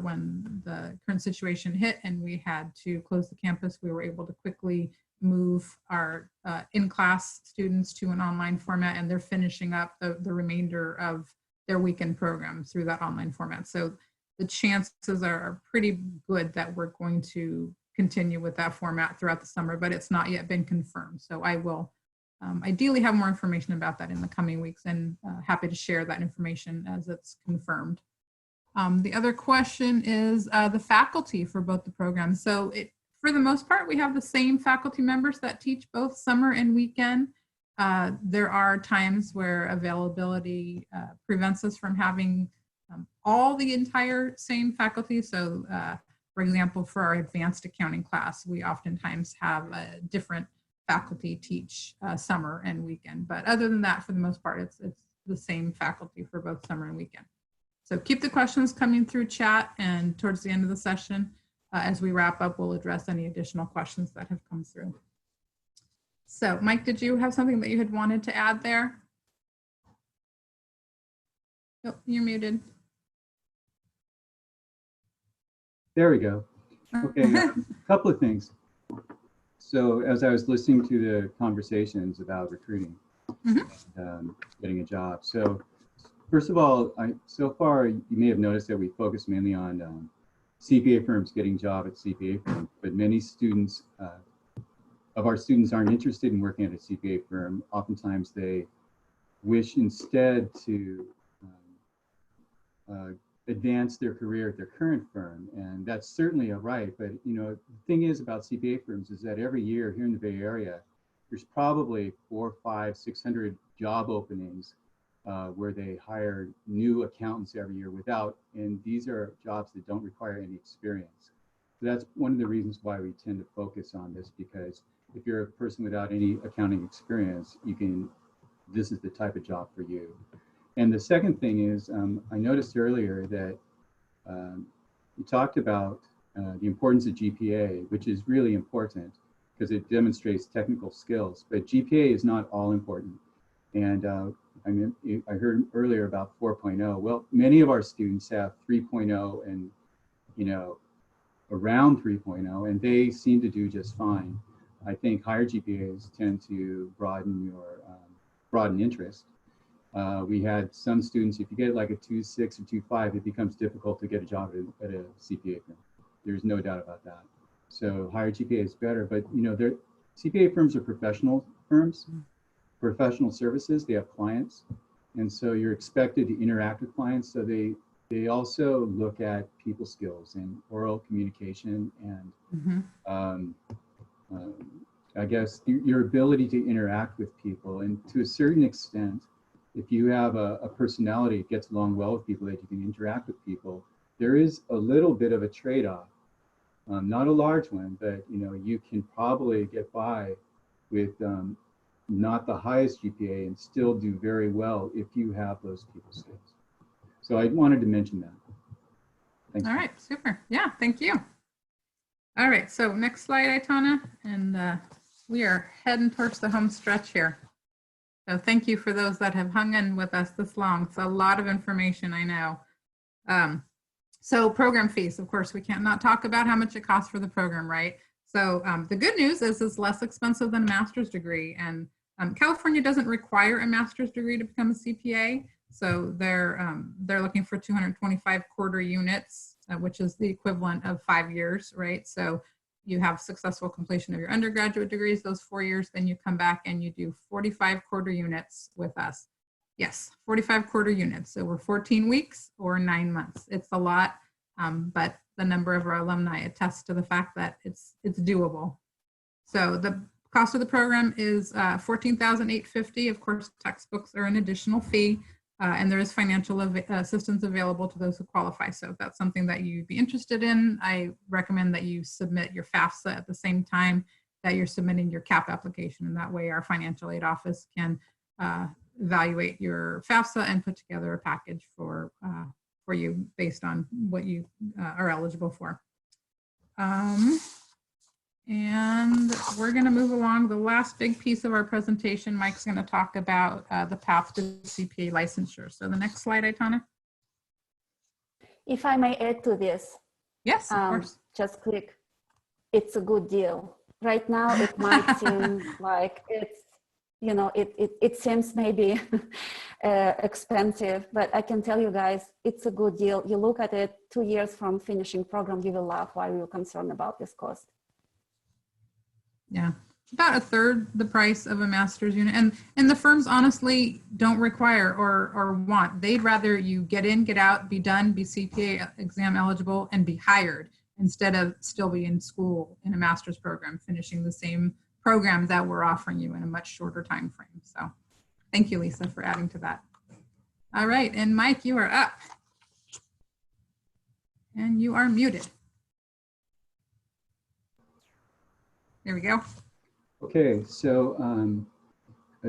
when the current situation hit and we had to close the campus. We were able to quickly move our in-class students to an online format, and they're finishing up the remainder of their weekend program through that online format. So the chances are pretty good that we're going to continue with that format throughout the summer, but it's not yet been confirmed. So I will ideally have more information about that in the coming weeks, and happy to share that information as it's confirmed. The other question is the faculty for both the programs. So for the most part, we have the same faculty members that teach both summer and weekend. There are times where availability prevents us from having all the entire same faculty. So for example, for our advanced accounting class, we oftentimes have a different faculty teach summer and weekend. But other than that, for the most part, it's the same faculty for both summer and weekend. So keep the questions coming through chat, and towards the end of the session, as we wrap up, we'll address any additional questions that have come through. So Mike, did you have something that you had wanted to add there? Oh, you're muted. There we go. Okay, a couple of things. So as I was listening to the conversations about recruiting, getting a job. So first of all, so far you may have noticed that we focus mainly on CPA firms getting job at CPA firms, but many students of our students aren't interested in working at a CPA firm. Oftentimes they wish instead to advance their career at their current firm, and that's certainly a right. But you know, the thing is about CPA firms is that every year here in the Bay Area, there's probably 400, 500, 600 job openings where they hire new accountants every year and these are jobs that don't require any experience. So that's one of the reasons why we tend to focus on this, because if you're a person without any accounting experience, this is the type of job for you. And the second thing is, I noticed earlier that you talked about the importance of GPA, which is really important because it demonstrates technical skills, but GPA is not all important. And I heard earlier about 4.0. Well, many of our students have 3.0 and, around 3.0, and they seem to do just fine. I think higher GPAs tend to broaden interest. We had some students, if you get like a 2.6 or 2.5, it becomes difficult to get a job at a CPA firm. There's no doubt about that. So higher GPA is better, but CPA firms are professional firms, professional services, they have clients. And so you're expected to interact with clients. So they also look at people skills and oral communication and I guess your ability to interact with people. And to a certain extent, if you have a personality that gets along well with people, that you can interact with people, there is a little bit of a trade-off. Not a large one, but you can probably get by with not the highest GPA and still do very well if you have those people skills. So I wanted to mention that. Thanks. All right, super. Yeah, thank you. All right, so next slide, Aitana, and we are heading towards the home stretch here. So thank you for those that have hung in with us this long. It's a lot of information, I know. So program fees, of course, we can't not talk about how much it costs for the program, right? So the good news is it's less expensive than a master's degree, and California doesn't require a master's degree to become a CPA. So they're looking for 225 quarter units, which is the equivalent of 5 years, right? So you have successful completion of your undergraduate degrees, those 4 years, then you come back and you do 45 quarter units with us. Yes, 45 quarter units over 14 weeks or 9 months. It's a lot, but the number of our alumni attests to the fact that it's doable. So the cost of the program is $14,850. Of course, textbooks are an additional fee, and there is financial assistance available to those who qualify. So if that's something that you'd be interested in, I recommend that you submit your FAFSA at the same time that you're submitting your CAAP application, and that way our financial aid office can evaluate your FAFSA and put together a package for you based on what you are eligible for. And we're going to move along. The last big piece of our presentation, Mike's going to talk about the path to CPA licensure. So the next slide, Aitana. If I may add to this. Yes, of course. Just click. It's a good deal. Right now, it might seem like it's, you know, it seems maybe expensive, but I can tell you guys, it's a good deal. You look at it 2 years from finishing program, you will laugh why you're concerned about this cost. Yeah, about a third the price of a master's unit. And the firms honestly don't require or want. They'd rather you get in, get out, be done, be CPA exam eligible, and be hired instead of still be in school in a master's program, finishing the same program that we're offering you in a much shorter time frame. So thank you, Lisa, for adding to that. All right, and Mike, you are up. And you are muted. There we go. Okay, so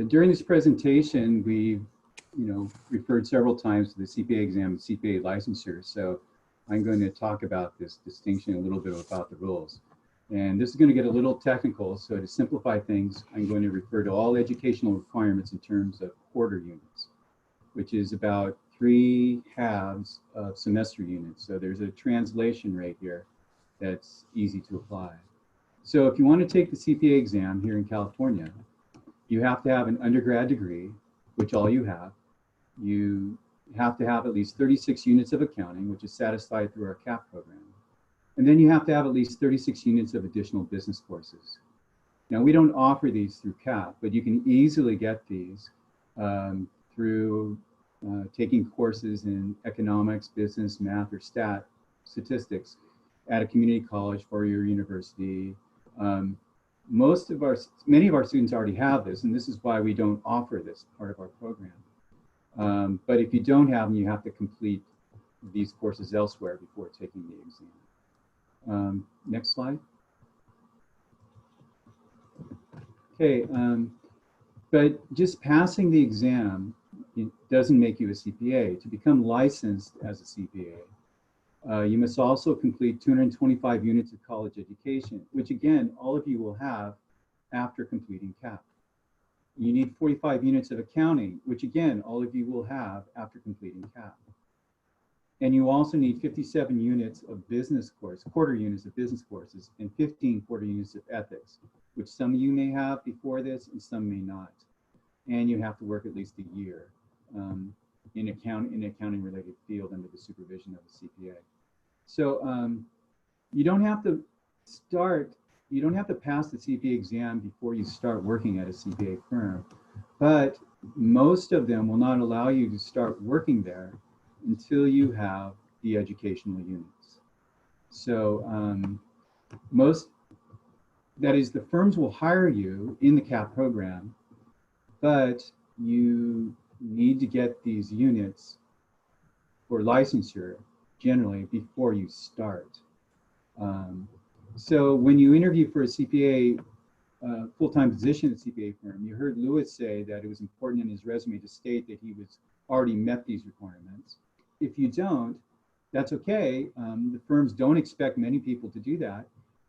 during this presentation, we referred several times to the CPA exam and CPA licensure. So I'm going to talk about this distinction, a little bit about the rules. And this is going to get a little technical, so to simplify things, I'm going to refer to all educational requirements in terms of quarter units, which is about 3 halves of semester units. So there's a translation rate here that's easy to apply. So if you want to take the CPA exam here in California, you have to have an undergrad degree, which all you have. You have to have at least 36 units of accounting, which is satisfied through our CAAP program. And then you have to have at least 36 units of additional business courses. Now, we don't offer these through CAAP, but you can easily get these through taking courses in economics, business, math, or statistics at a community college or your university. Many of our students already have this, and this is why we don't offer this part of our program. But if you don't have them, you have to complete these courses elsewhere before taking the exam. Next slide. Okay, but just passing the exam, it doesn't make you a CPA. To become licensed as a CPA, you must also complete 225 units of college education, which again, all of you will have after completing CAAP. You need 45 units of accounting, which again, all of you will have after completing CAAP. And you also need 57 units of business course, quarter units of business courses, and 15 quarter units of ethics, which some of you may have before this and some may not. And you have to work at least a year in accounting related field under the supervision of a CPA. So you don't have to pass the CPA exam before you start working at a CPA firm, but most of them will not allow you to start working there until you have the educational units. So the firms will hire you in the CAAP program, but you need to get these units for licensure generally before you start. So when you interview for a CPA full-time position at a CPA firm, you heard Lewis say that it was important in his resume to state that he was already met these requirements. If you don't, that's okay. The firms don't expect many people to do that.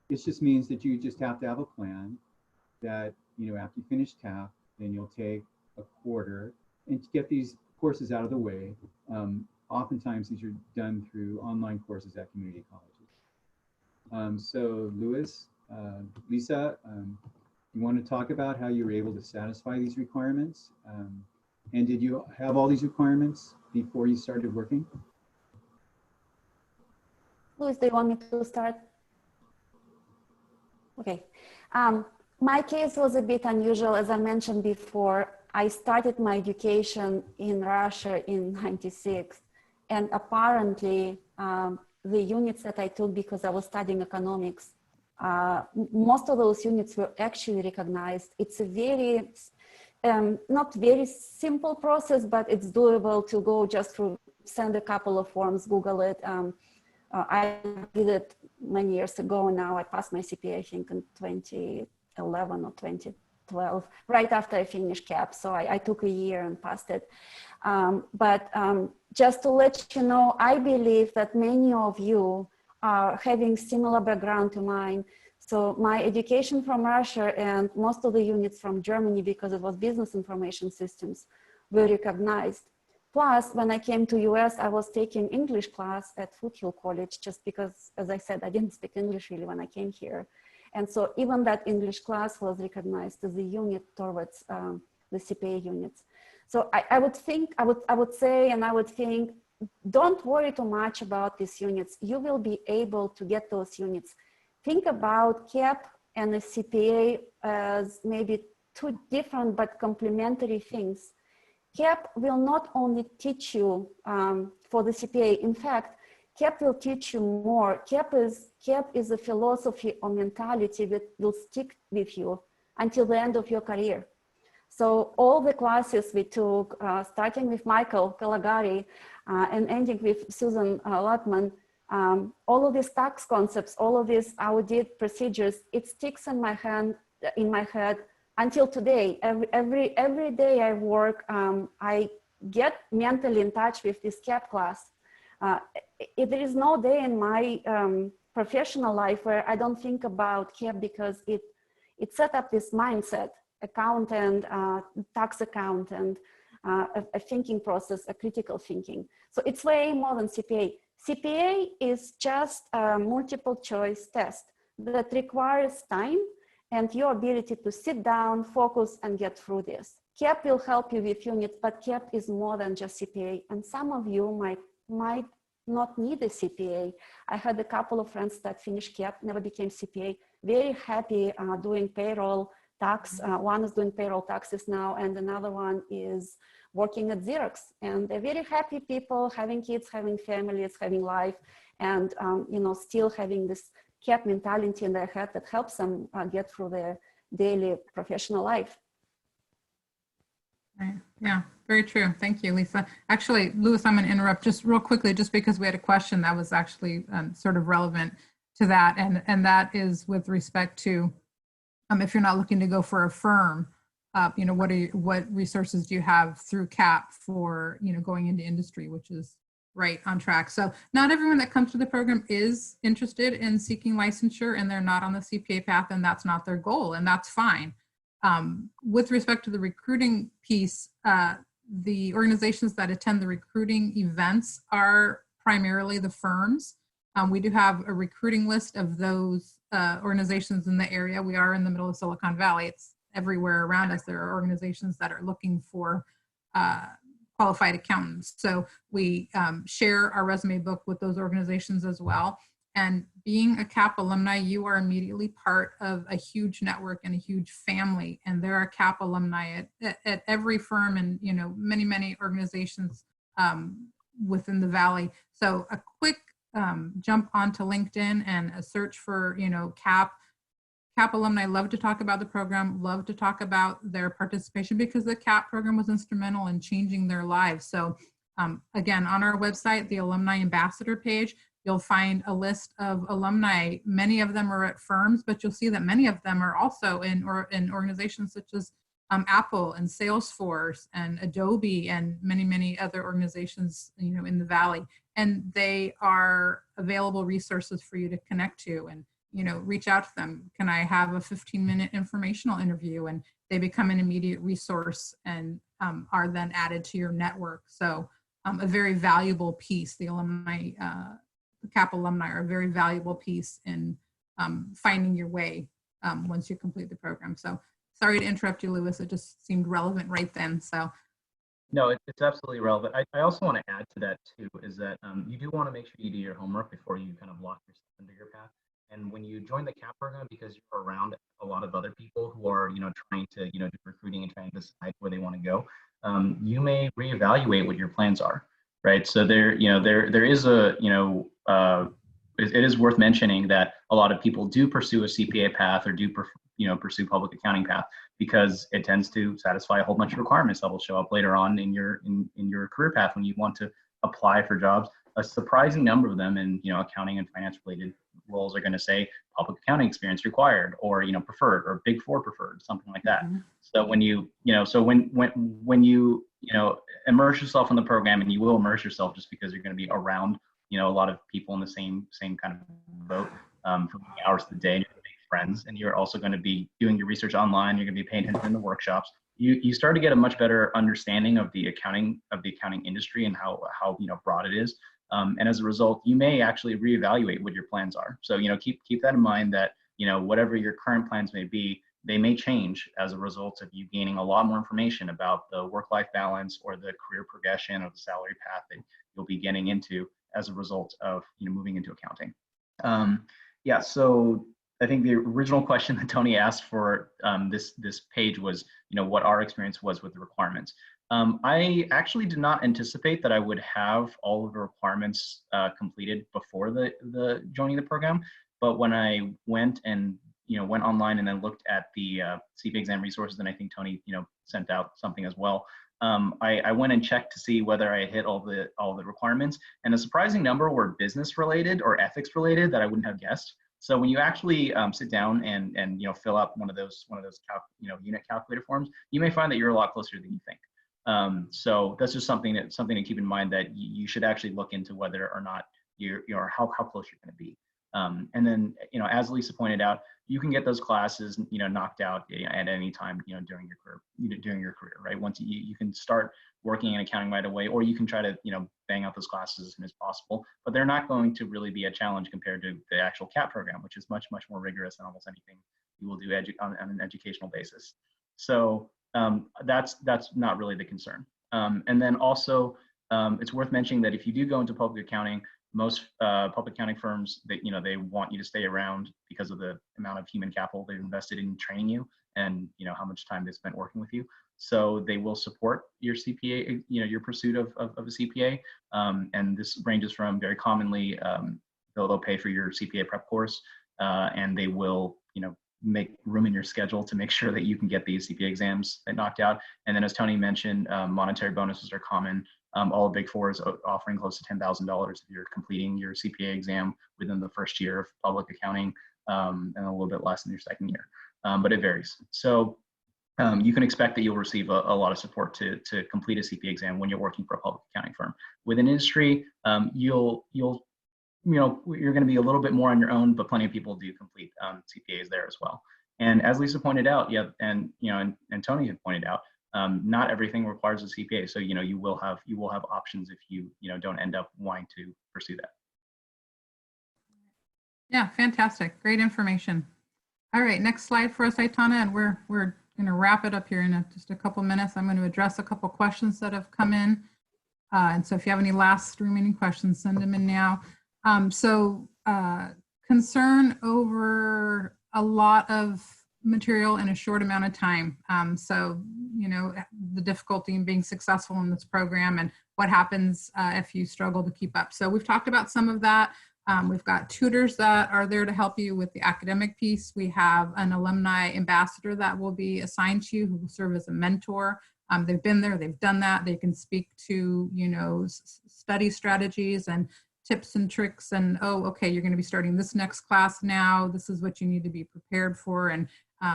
It just means that you just have to have a plan that, after you finish CAAP, then you'll take a quarter and to get these courses out of the way. oftentimes these are done through online courses at community colleges. So Lisa, you want to talk about how you were able to satisfy these requirements? And did you have all these requirements before you started working? Louis, do you want me to start? Okay. My case was a bit unusual. As I mentioned before, I started my education in Russia in '96. And apparently, the units that I took because I was studying economics, most of those units were actually recognized. It's a very, not very simple process, but it's doable to go just through, send a couple of forms, Google it. I did it many years ago now. I passed my CPA, I think in 2011 or 2012, right after I finished CAAP. So I took a year and passed it. Just to let you know, I believe that many of you are having similar background to mine. So my education from Russia and most of the units from Germany, because it was business information systems, were recognized. Plus, when I came to US, I was taking English class at Foothill College, just because, as I said, I didn't speak English really when I came here. And so even that English class was recognized as a unit towards the CPA units. So I would think, I would say, and I would think, don't worry too much about these units. You will be able to get those units. Think about CAAP and the CPA as maybe two different but complementary things. CAAP will not only teach you for the CPA. In fact, CAAP will teach you more. CAAP is a philosophy or mentality that will stick with you until the end of your career. So all the classes we took, starting with Michael Calagari and ending with Susan Lotman, all of these tax concepts, all of these audit procedures, it sticks in my head until today. Every day I work, I get mentally in touch with this CAAP class. There is no day in my professional life where I don't think about CAAP because it set up this mindset, accountant, tax accountant, a thinking process, a critical thinking. So it's way more than CPA. CPA is just a multiple choice test that requires time and your ability to sit down, focus, and get through this. CAAP will help you with units, but CAAP is more than just CPA. And some of you might not need a CPA. I had a couple of friends that finished CAAP, never became CPA, very happy doing payroll tax. One is doing payroll taxes now, and another one is working at Xerox. And they're very happy people, having kids, having families, having life, and still having this CAAP mentality in their head that helps them get through their daily professional life. Right. Yeah, very true. Thank you, Lisa. Actually, Louis, I'm going to interrupt just real quickly, just because we had a question that was actually sort of relevant to that, and that is with respect to if you're not looking to go for a firm, what resources do you have through CAAP for going into industry, which is right on track. So not everyone that comes to the program is interested in seeking licensure, and they're not on the CPA path, and that's not their goal, and that's fine. With respect to the recruiting piece, the organizations that attend the recruiting events are primarily the firms. We do have a recruiting list of those organizations in the area. We are in the middle of Silicon Valley. It's everywhere around us. There are organizations that are looking for qualified accountants. So we share our resume book with those organizations as well. And being a CAAP alumni, you are immediately part of a huge network and a huge family. And there are CAAP alumni at every firm and many organizations within the Valley. So a quick jump onto LinkedIn and a search for CAAP. CAAP alumni love to talk about the program, love to talk about their participation because the CAAP program was instrumental in changing their lives. So again, on our website, the Alumni Ambassador page, you'll find a list of alumni. Many of them are at firms, but you'll see that many of them are also in organizations such as Apple and Salesforce and Adobe and many other organizations in the Valley. And they are available resources for you to connect to and reach out to them. Can I have a 15-minute informational interview? And they become an immediate resource and are then added to your network. So a very valuable piece. The alumni, the CAAP alumni are a very valuable piece in finding your way once you complete the program. So sorry to interrupt you, Lewis. It just seemed relevant right then. So No, it's absolutely relevant. I also want to add to that too, is that you do want to make sure you do your homework before you kind of lock yourself into your path. And when you join the CAAP program, because you're around a lot of other people who are, trying to, do recruiting and trying to decide where they want to go, you may reevaluate what your plans are, right? So there is a, it is worth mentioning that a lot of people do pursue a CPA path or do, pursue public accounting path, because it tends to satisfy a whole bunch of requirements that will show up later on in your career path when you want to apply for jobs. A surprising number of them in accounting and finance related roles are going to say public accounting experience required, or preferred, or Big Four preferred, something like that. Mm-hmm. So when you immerse yourself in the program, and you will immerse yourself just because you're going to be around a lot of people in the same kind of boat for many hours of the day, and you're going to make friends, and you're also going to be doing your research online. You're going to be paying attention in the workshops. You start to get a much better understanding of the accounting industry and how broad it is. And as a result, you may actually reevaluate what your plans are. So keep that in mind, that whatever your current plans may be, they may change as a result of you gaining a lot more information about the work-life balance or the career progression or the salary path that you'll be getting into as a result of moving into accounting. Yeah, so I think the original question that Tony asked for this page was, what our experience was with the requirements. I actually did not anticipate that I would have all of the requirements completed before the joining the program. But when I went online and then looked at the CPA exam resources, and I think Tony, sent out something as well. I went and checked to see whether I hit all the requirements, and a surprising number were business related or ethics related that I wouldn't have guessed. So when you actually sit down and fill out one of those unit calculator forms, you may find that you're a lot closer than you think. So that's just something to keep in mind, that you should actually look into whether or not you're how close you're going to be. And then as Lisa pointed out, you can get those classes knocked out at any time during your career, right? Once you can start working in accounting right away, or you can try to bang out those classes as soon as possible, but they're not going to really be a challenge compared to the actual CAAP program, which is much more rigorous than almost anything you will do on an educational basis. So that's not really the concern. And then also it's worth mentioning that if you do go into public accounting, most public accounting firms, they want you to stay around because of the amount of human capital they've invested in training you, and how much time they spent working with you. So they will support your CPA, your pursuit of a CPA. And this ranges from, very commonly, they'll pay for your CPA prep course, and they will make room in your schedule to make sure that you can get these CPA exams knocked out. And then, as Tony mentioned, monetary bonuses are common. All Big Four is offering close to $10,000 if you're completing your CPA exam within the first year of public accounting, and a little bit less in your second year, but it varies. So you can expect that you'll receive a lot of support to complete a CPA exam when you're working for a public accounting firm. Within industry, you're going to be a little bit more on your own, but plenty of people do complete CPAs there as well. And as Lisa pointed out, and Tony had pointed out, not everything requires a CPA. So you will have options if you don't end up wanting to pursue that. Yeah, fantastic, great information. All right, next slide for us, Aitana, and we're going to wrap it up here in just a couple minutes. I'm going to address a couple questions that have come in, and so if you have any last remaining questions, send them in now. Concern over a lot of material in a short amount of time. The difficulty in being successful in this program, and what happens if you struggle to keep up. So we've talked about some of that. We've got tutors that are there to help you with the academic piece. We have an alumni ambassador that will be assigned to you, who will serve as a mentor. They've been there, they've done that. They can speak to, study strategies and tips and tricks, and okay, you're going to be starting this next class now. This is what you need to be prepared for, and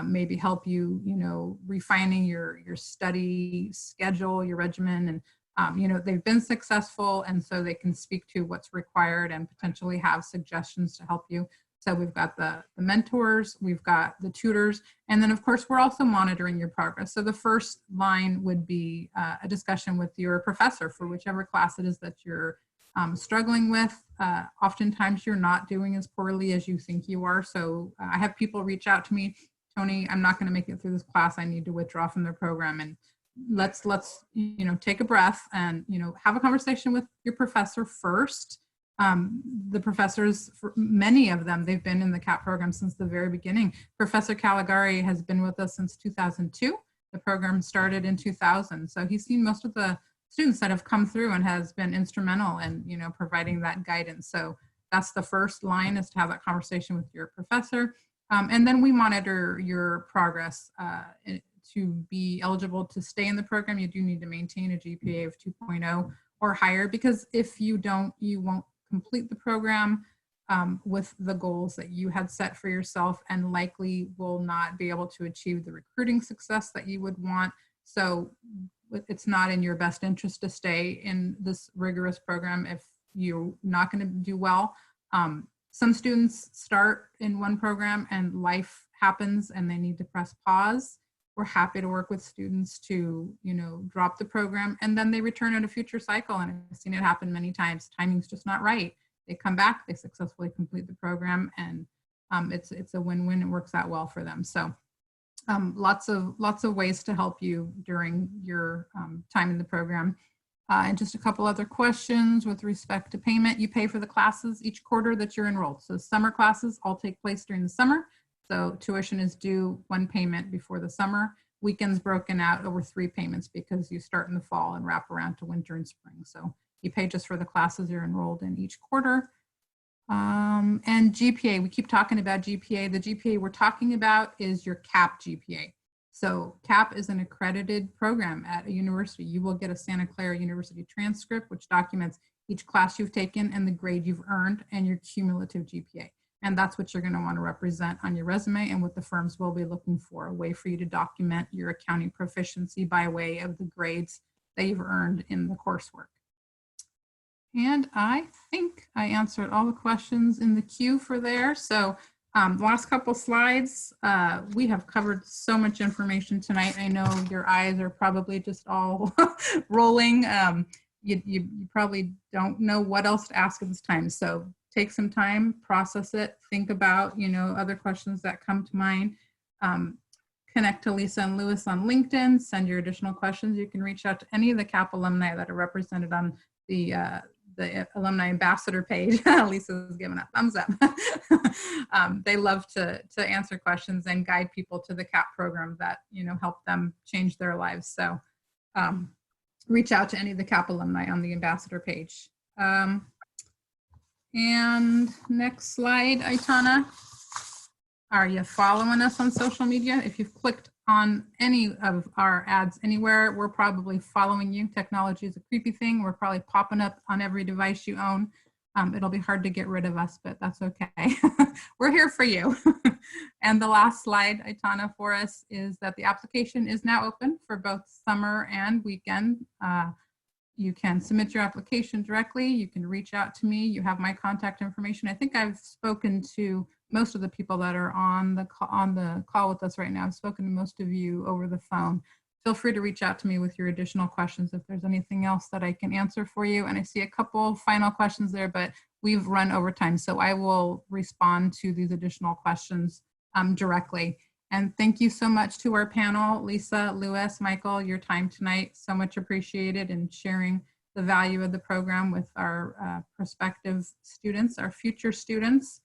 maybe help you, refining your study schedule, your regimen, and they've been successful, and so they can speak to what's required and potentially have suggestions to help you. So we've got the mentors, we've got the tutors, and then of course we're also monitoring your progress. So the first line would be a discussion with your professor for whichever class it is that you're struggling with. Oftentimes you're not doing as poorly as you think you are. So I have people reach out to me, Tony, I'm not going to make it through this class. I need to withdraw from the program. And let's take a breath and have a conversation with your professor first. The professors, many of them, they've been in the CAAP program since the very beginning. Professor Caligari has been with us since 2002. The program started in 2000. So he's seen most of the students that have come through and has been instrumental in providing that guidance. So that's the first line, is to have that conversation with your professor. And then we monitor your progress. To be eligible to stay in the program, you do need to maintain a GPA of 2.0 or higher, because if you don't, you won't complete the program with the goals that you had set for yourself, and likely will not be able to achieve the recruiting success that you would want. So it's not in your best interest to stay in this rigorous program if you're not going to do well. Some students start in one program and life happens and they need to press pause. We're happy to work with students to, drop the program and then they return in a future cycle. And I've seen it happen many times. Timing's just not right. They come back, they successfully complete the program, and it's a win-win. It works out well for them. So lots of ways to help you during your time in the program. And just a couple other questions with respect to payment. You pay for the classes each quarter that you're enrolled. So summer classes all take place during the summer. So tuition is due one payment before the summer. Weekends broken out over 3 payments because you start in the fall and wrap around to winter and spring. So you pay just for the classes you're enrolled in each quarter. And GPA, we keep talking about GPA. The GPA we're talking about is your CAAP GPA. So CAAP is an accredited program at a university. You will get a Santa Clara University transcript, which documents each class you've taken and the grade you've earned and your cumulative GPA. And that's what you're going to want to represent on your resume, and what the firms will be looking for, a way for you to document your accounting proficiency by way of the grades that you've earned in the coursework. And I think I answered all the questions in the queue for there. So last couple slides, we have covered so much information tonight. I know your eyes are probably just all rolling. You probably don't know what else to ask at this time. So take some time, process it, think about, other questions that come to mind. Connect to Lisa and Lewis on LinkedIn, send your additional questions. You can reach out to any of the CAAP alumni that are represented on the alumni ambassador page. Lisa's giving a thumbs up. They love to answer questions and guide people to the CAAP program that, help them change their lives. So reach out to any of the CAAP alumni on the ambassador page. And next slide, Aitana. Are you following us on social media? If you've clicked on any of our ads anywhere, we're probably following you. Technology is a creepy thing. We're probably popping up on every device you own. It'll be hard to get rid of us, but that's okay. We're here for you. And the last slide, Aitana, for us is that the application is now open for both summer and weekend. You can submit your application directly. You can reach out to me. You have my contact information. I think I've spoken to most of the people that are on the call with us right now. I've spoken to most of you over the phone. Feel free to reach out to me with your additional questions if there's anything else that I can answer for you. And I see a couple final questions there, but we've run over time. So I will respond to these additional questions directly. And thank you so much to our panel, Lisa, Lewis, Michael, your time tonight, so much appreciated, and sharing the value of the program with our prospective students, our future students.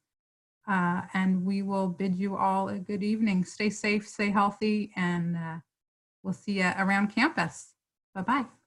And we will bid you all a good evening. Stay safe, stay healthy, and we'll see you around campus. Bye-bye.